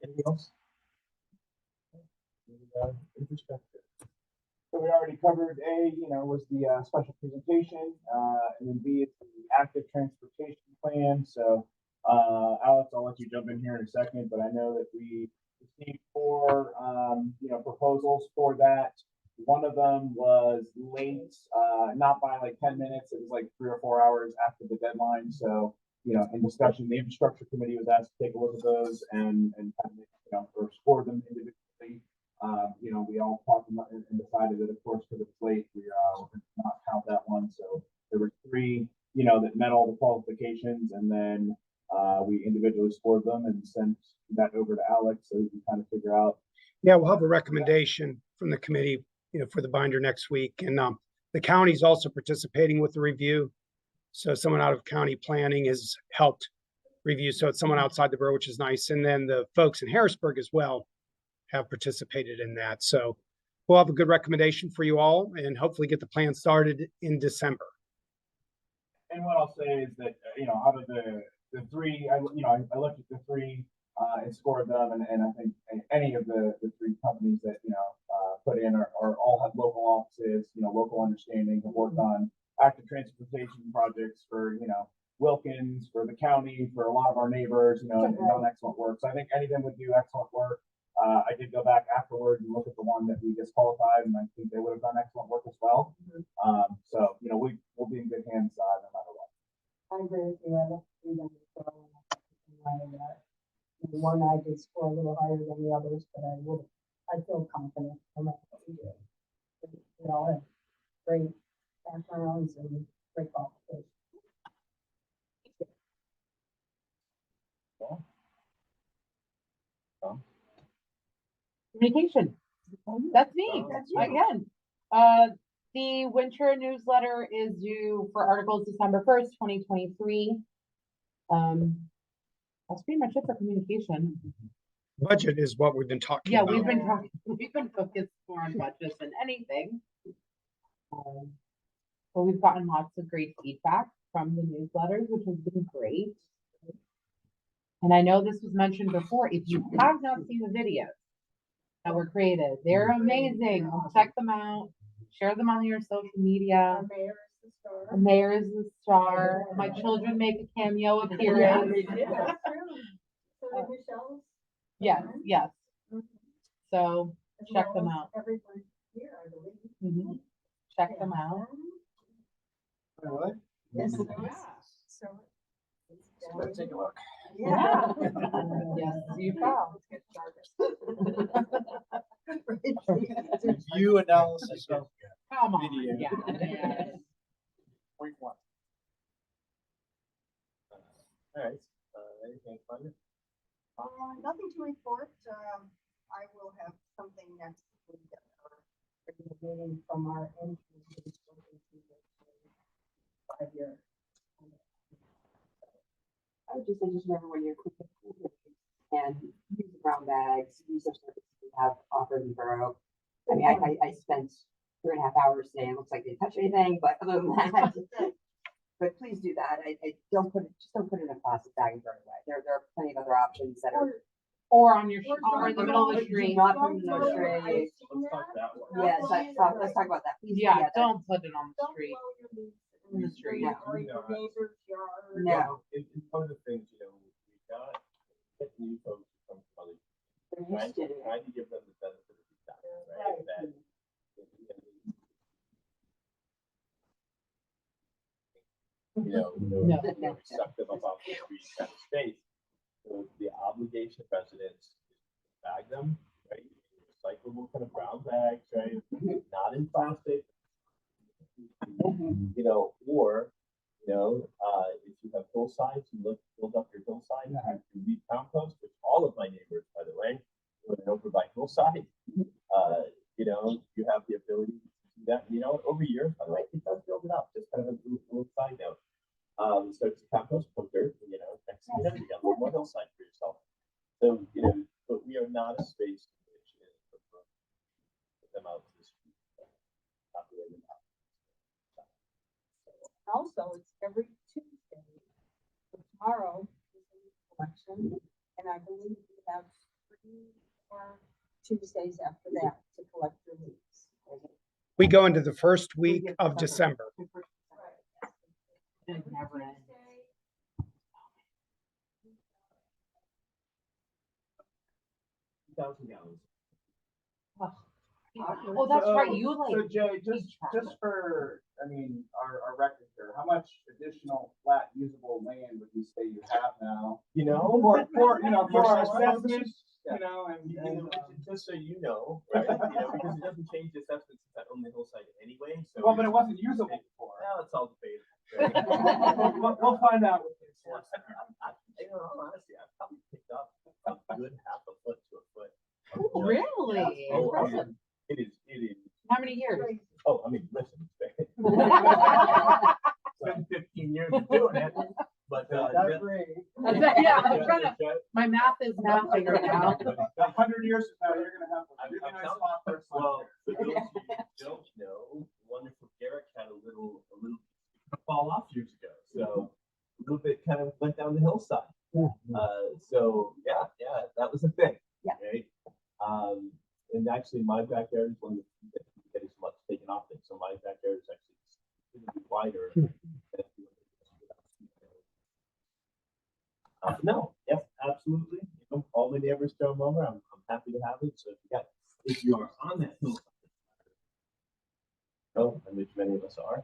anything else? Infrastructure. So we already covered A, was the special presentation, and then B, it's the active transportation plan. So, Alex, I'll let you jump in here in a second, but I know that we received 4, proposals for that. One of them was late, not by like 10 minutes. It was like 3 or 4 hours after the deadline. So, in discussion, the infrastructure committee was asked to take a look at those and or score them individually. We all talked about and decided that, of course, because it's late, we're going to not count that one. So there were 3, that met all the qualifications, and then we individually scored them and sent that over to Alex so he can kind of figure out. Yeah, we'll have a recommendation from the committee, for the binder next week. And the county's also participating with the review. So someone out of county planning has helped review. So it's someone outside the borough, which is nice. And then the folks in Harrisburg as well have participated in that. So we'll have a good recommendation for you all and hopefully get the plan started in December. And what I'll say is that, out of the 3, I looked at the 3 and scored them, and I think any of the 3 companies that, put in are all have local offices, local understanding, have worked on active transportation projects for, Wilkins, for the county, for a lot of our neighbors, and done excellent work. So I think any of them would do excellent work. I did go back afterwards and look at the one that we disqualified, and I think they would have done excellent work as well. So, we'll be in good hands no matter what. I agree with you. I don't see them one I did score a little higher than the others, but I feel confident. No matter what we do. We all have great backgrounds and great qualifications. Communication. That's me, again. The winter newsletter is due for articles December 1st, 2023. That's pretty much it for communication. Budget is what we've been talking Yeah, about. we've been focused more on budgets than anything. But we've gotten lots of great feedback from the newsletters, which has been great. And I know this was mentioned before, if you have not seen the videos that were created, they're amazing. Check them out, share them on your social media. Our mayor is the star. The mayor is the star. My children make a cameo appearance. Yes, yes. So check them out. Mhm. Check them out. Really? Yes. Let's take a look. Yeah. Yes, you shall. Review analysis of Come on. Video. Yeah. Yes. point one. All right, anything fun? Nothing to report. I will have something next week at our regular meeting from our engineering. 5-year. I would just say, just remember when you're cooking and use the brown bags, use those services we have offered in Borough. I mean, I spent 3.5 hours today, and it looks like they didn't touch anything, but other than that, but please do that. I don't put it, just don't put it in a plastic bag and throw it away. There are plenty of other options that are. Or on your, or in the middle of the street. Not put it in the street. Let's talk that one. Yes, let's talk about that. Please, Yeah, that- don't put it on the street. In the street. No. Yeah, No. it's one of the things, we got get new folks who come from other, They're trying used to it. to give them the benefit of the doubt, right? That, No. receptive about the street kind of space. So the obligation of residents is to bag them, right? Recyclable kind of brown bags, right? Not in plastic. Or, if you have hillsides, you build up your hillside, you leave compost, which all of my neighbors, by the way, live over by hillside. You have the ability to do that. Over years, by the way, it does build it up. Just kind of a little side note. So it's compost, put dirt, next thing you know, you got a little more hillside for yourself. So, but we are not a space in which put them out to the street. Populated out. Also, it's every Tuesday. Tomorrow is the election, and I believe we have 3 more Tuesdays after that to collect your leaves. We go into the first week of December. It never ends. 2,000 gallons. Oh, that's right, you So like. Jay, just for, our record here, how much additional flat usable land would you say you have now? For our assessments, and. Just so you know, right? Because it doesn't change the assessment since I own the hillside anyway. So Well, but it wasn't usable before. Now it's all debatable. Right? We'll find out with this. Honestly, I've probably picked up a good half a foot to a foot. Really? Oh, I mean, it is. How many years? Oh, listen, it's been 15 years of doing it, but Yeah, I'm trying to, my math is not figured out. 100 years from now, you're gonna have a really nice lot for a Well, slide. for those of you who don't know, wonderful Garrett had a little fall off years ago, so a little bit kind of went down the hillside. So yeah, that was a thing. Yeah. Right. And actually, my backyard is one of the getting so much taken off it. So my backyard is actually considerably wider. No, yes, absolutely. All my neighbors throw them over. I'm happy to have it. So if you are on that hillside, and which many of us are,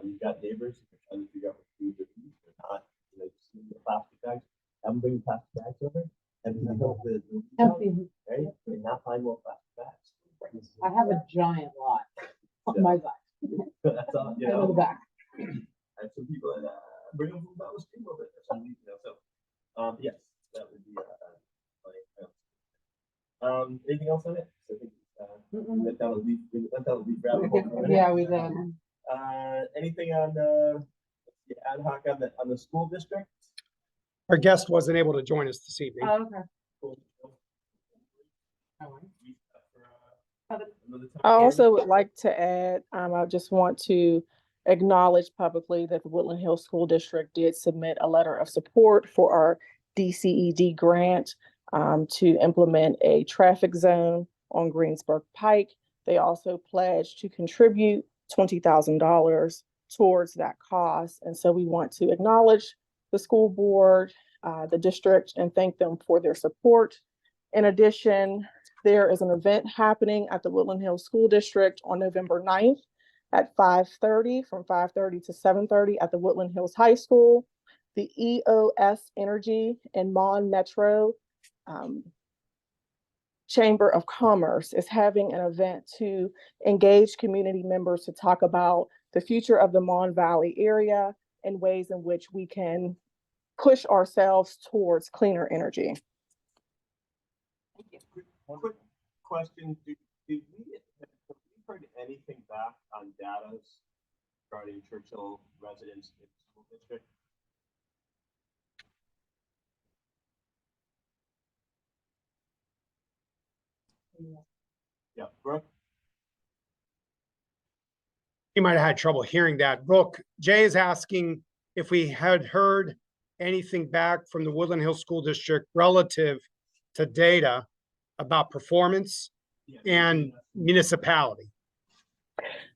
you've got neighbors who are trying to figure out what food they're eating. They're not, just in the plastic bags. Have them bring plastic bags over, and then help the right, and not find more plastic bags. I have a giant lot on my side. That's all. And in the back. And some people that bring them from down the street a little bit or something. So, yes, that would be anything else on it? So I think we went down a leaf rabbit hole for a minute. Yeah, we did. Anything on the ad hoc on the school district? Our guest wasn't able to join us this evening. Oh, okay. Cool. I also would like to add, I just want to acknowledge publicly that the Woodland Hills School District did submit a letter of support for our DCED grant to implement a traffic zone on Greensburg Pike. They also pledged to contribute $20,000 towards that cost. And so we want to acknowledge the school board, the district, and thank them for their support. In addition, there is an event happening at the Woodland Hills School District on November 9th at 5:30, from 5:30 to 7:30 at the Woodland Hills High School. The EOS Energy and Mon Metro Chamber of Commerce is having an event to engage community members to talk about the future of the Mon Valley area and ways in which we can push ourselves towards cleaner energy. One quick question, have we heard anything back on data regarding Churchill residents in the school district? Yeah, Brooke? You might have had trouble hearing that. Brooke, Jay is asking if we had heard anything back from the Woodland Hills School District relative to data about performance and municipality.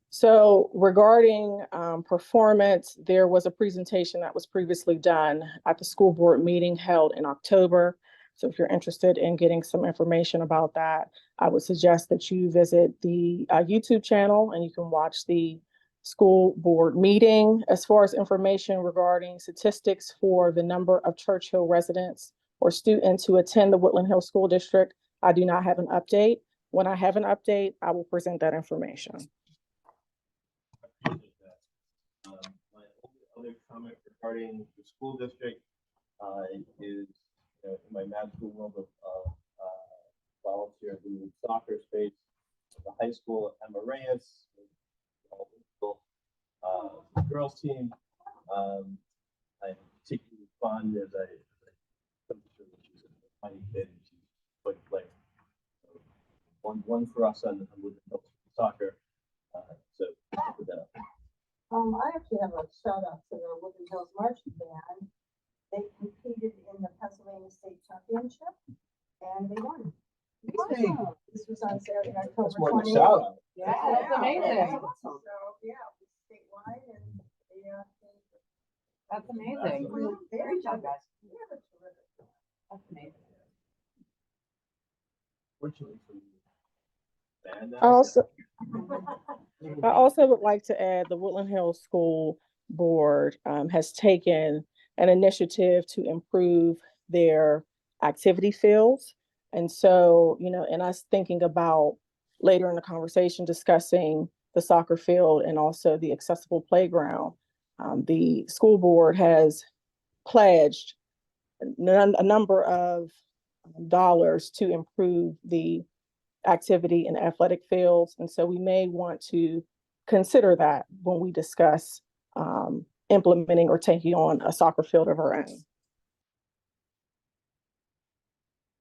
So regarding performance, there was a presentation that was previously done at the school board meeting held in October. So if you're interested in getting some information about that, I would suggest that you visit the YouTube channel and you can watch the school board meeting. As far as information regarding statistics for the number of Churchill residents or students who attend the Woodland Hills School District, I do not have an update. When I have an update, I will present that information. My only other comment regarding the school district is in my magical world of volunteer in the soccer space, the high school at Amareus, girls team. I'm particularly fond as I she's a tiny kid and she's quite a player. So one for us on Woodland Hills soccer. So with that. I actually have a shout out to the Woodland Hills Marching Band. They competed in the Pennsylvania State Championship and they won. Awesome. This was on Saturday, October 20th. Shout out. Yeah, that's amazing. So, yeah, it was statewide and they, That's amazing. Great job, guys. They have a terrific job. That's amazing. Fortunately for you. I also would like to add the Woodland Hills School Board has taken an initiative to improve their activity fields. And so, and us thinking about later in the conversation discussing the soccer field and also the accessible playground, the school board has pledged a number of dollars to improve the activity in athletic fields. And so we may want to consider that when we discuss implementing or taking on a soccer field of our own.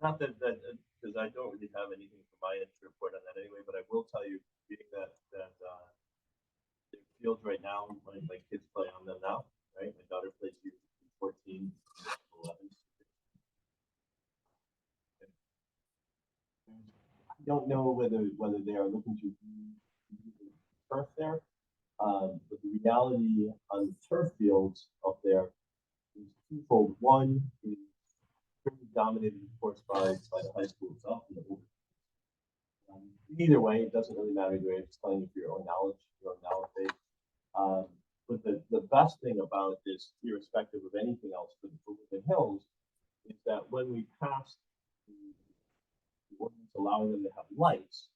Not that because I don't really have anything from my end to report on that anyway, but I will tell you, being that the fields right now, my kids play on them now, right? My daughter plays here 14, 11. I don't know whether they are looking to turf there, but the reality on the turf fields up there is twofold. One is pretty dominated, of course, by the high school itself. Either way, it doesn't really matter either way. It's telling you for your own knowledge base. But the best thing about this, irrespective of anything else for the Woodland Hills, is that when we passed the ordinance allowing them to have lights,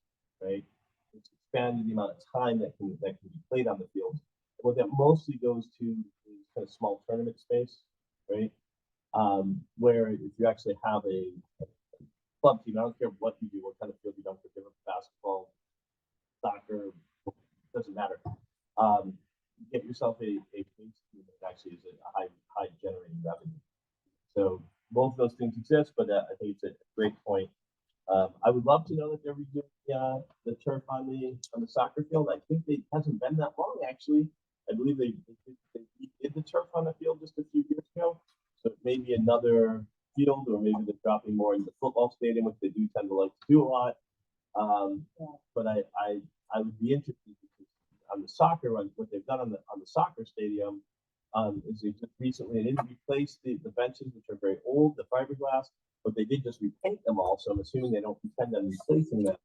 right, it's expanded the amount of time that can be played on the field. What that mostly goes to is kind of small tournament space, right? Where if you actually have a club team, I don't care what you do, what kind of field you don't for different basketball, soccer, doesn't matter. Get yourself a base team that actually is a high generating revenue. So both of those things exist, but I think it's a great point. I would love to know that they're redoing the turf on the soccer field. I think it hasn't been that long actually. I believe they did the turf on the field just a few years ago. So maybe another field, or maybe they're dropping more in the football stadium, which they do tend to like to do a lot. But I would be interested because on the soccer, what they've done on the soccer stadium, is they just recently, they didn't replace the benches, which are very old, the fiberglass, but they did just repaint them all, so I'm assuming they don't intend on replacing them,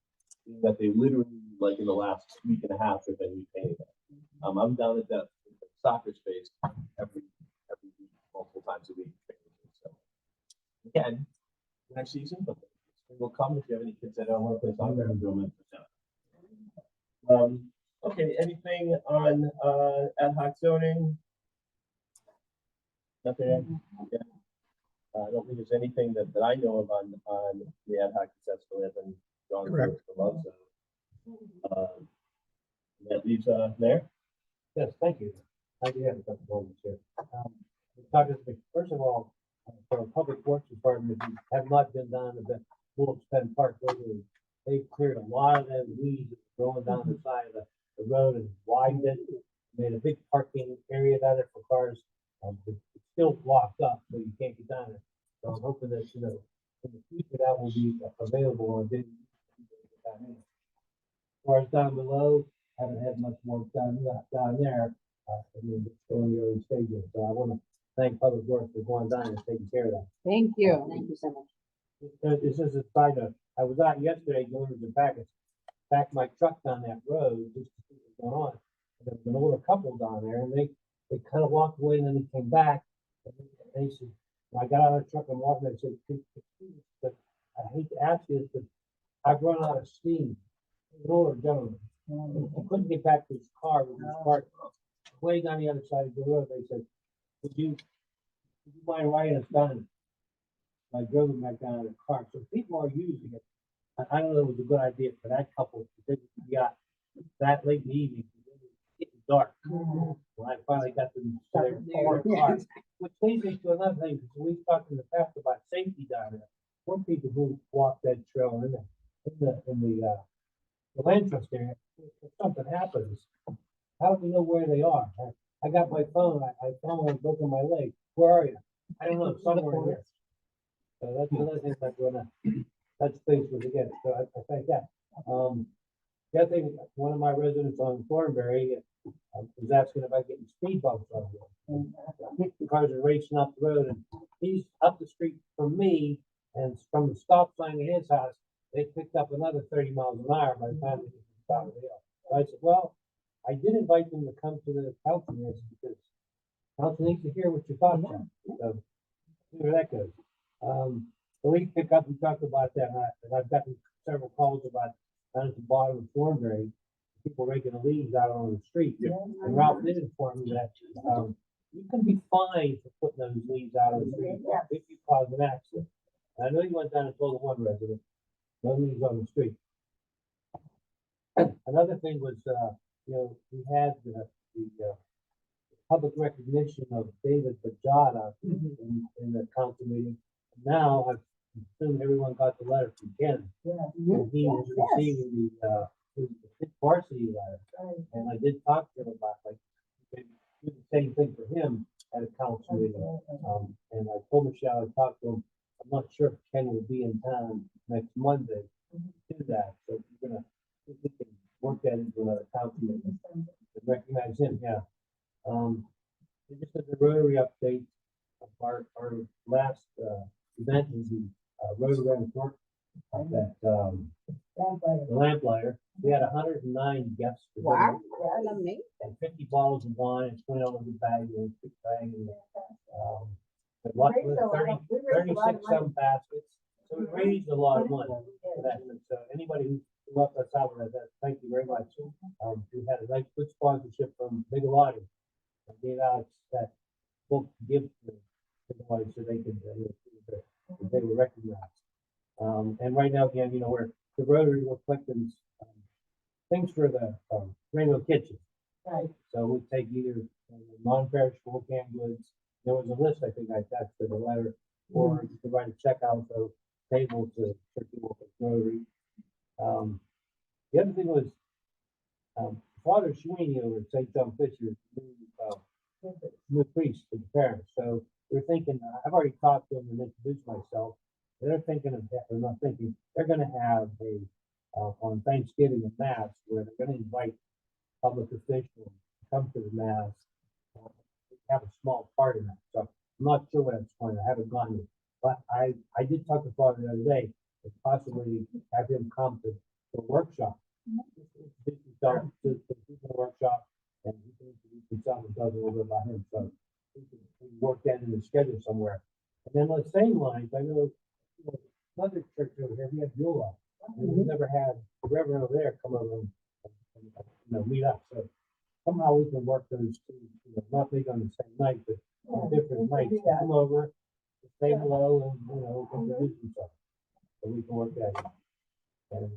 that they literally, like in the last week and a half, have been repainting them. I'm down at that soccer space every week, multiple times a week. So again, next season, but spring will come if you have any kids that don't want to play soccer, I'm doing it. Okay, anything on ad hoc zoning? Nothing. Yeah. I don't think there's anything that I know of on the ad hoc that's really been gone through for months. That leaves Mayor. Yes, thank you. I do have a couple of moments here. First of all, for a public works department, if you have not been down to the Wolf's Park lately, they cleared a lot of them weeds going down the side of the road and widened it. Made a big parking area down there for cars. It's still blocked up, so you can't get down there. So I'm hoping that, in the future, that will be available on daily. As far as down below, haven't had much more down there. It's still in the early stages. So I want to thank Public Works for going down and taking care of that. Thank you. Thank you so much. This is a side note. I was out yesterday delivering the packets. Backed my truck down that road just to see what's going on. And there was an older couple down there, and they kind of walked away, and then they came back. And they said, when I got out of the truck and walked, they said, but I hate to ask you this, but I've run out of steam. An older gentleman. He couldn't get back to his car with his parked way down the other side of the road. They said, would you mind writing us down? I drove them back down in the car. So people are using it. I don't know if it was a good idea for that couple to be out that late in the evening. It was getting dark. When I finally got them to their car. Which leads me to another thing, because we've talked in the past about safety down there. One people who walk that trail in the land trust area, if something happens, how do we know where they are? I got my phone, I found one broken my leg. Where are you? I don't know, somewhere here. So that's another thing I'm gonna touch base with again. So I thank that. The other thing, one of my residents on Thornberry was asking about getting speed bumps on the road. Cars are racing up the road, and he's up the street from me, and from the stop sign of his house, they picked up another 30 miles an hour by the time they get to the top of the hill. So I said, well, I did invite them to come to the council meeting because council needs to hear what your thoughts are. So see where that goes. The leaf pickup, we talked about that, and I've gotten several calls about down at the bottom of Thornberry, people raking the leaves out on the street. And Ralph did inform me that you can be fined for putting those leaves out on the street if you cause an accident. And I know you went down and told one resident, no leaves on the street. Another thing was, we had the public recognition of David Bajada in the council meeting. Now, I assume everyone got the letter from Ken. And he is receiving the varsity letter. And I did talk to him about, like, maybe do the same thing for him at a council meeting. And I told Michelle, I talked to him, I'm not sure if Ken will be in town next Monday to do that. So we're gonna, if we can work that into another council meeting to recognize him, yeah. Just as a Rotary update, our last event was the Rotary Run Short that the lamplighter. We had 109 guests. Wow, that's amazing. And 50 bottles of wine, and $20 a bag, and a big bag, and but what was 36 some baskets. So we raised a lot of money for that. So anybody who helped us out with that, thank you very much. We had a nice good sponsorship from Bigelotti. I gave out that book to give to Bigelotti so they could they were recognized. And right now, again, we're the Rotary, we're collecting things for the Rainbow Kitchen. Right. So we take either non-perishable canned goods. There was a list I think I attached to the letter, or you could write a check out for table to people at Rotary. The other thing was Father Sweeney over at St. John Fisher's new priest for the parents. So we're thinking, I've already talked to them and introduced myself. They're thinking of that, they're not thinking, they're going to have a on Thanksgiving and Mass where they're going to invite public official come to the mass. Have a small part in that, so I'm not sure what it's going to, I haven't gone yet. But I did talk to Father the other day, and possibly have him come to the workshop. Introduce himself to the workshop, and he can introduce himself and tell us a little bit about him, so we can work that in the schedule somewhere. And then on the same lines, I know, another church over here, we have Beulah, and we never had the Reverend over there come over and meet up, so somehow we can work those two, not big on the same night, but on different nights, come over, say hello, and, introduce themselves. So we can work that out. And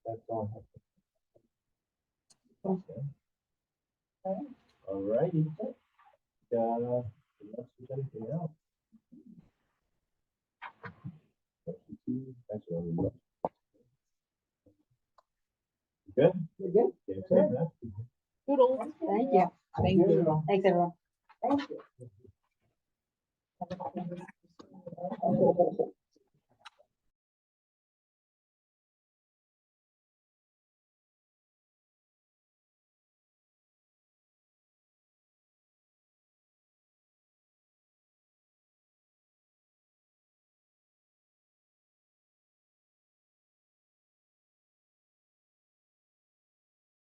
that's all I have to All righty. Unless there's anything else. That's what we want. Good? We're good. Okay, so that's- Doodles. Thank you. Thank you. Thanks, everyone. Thank you.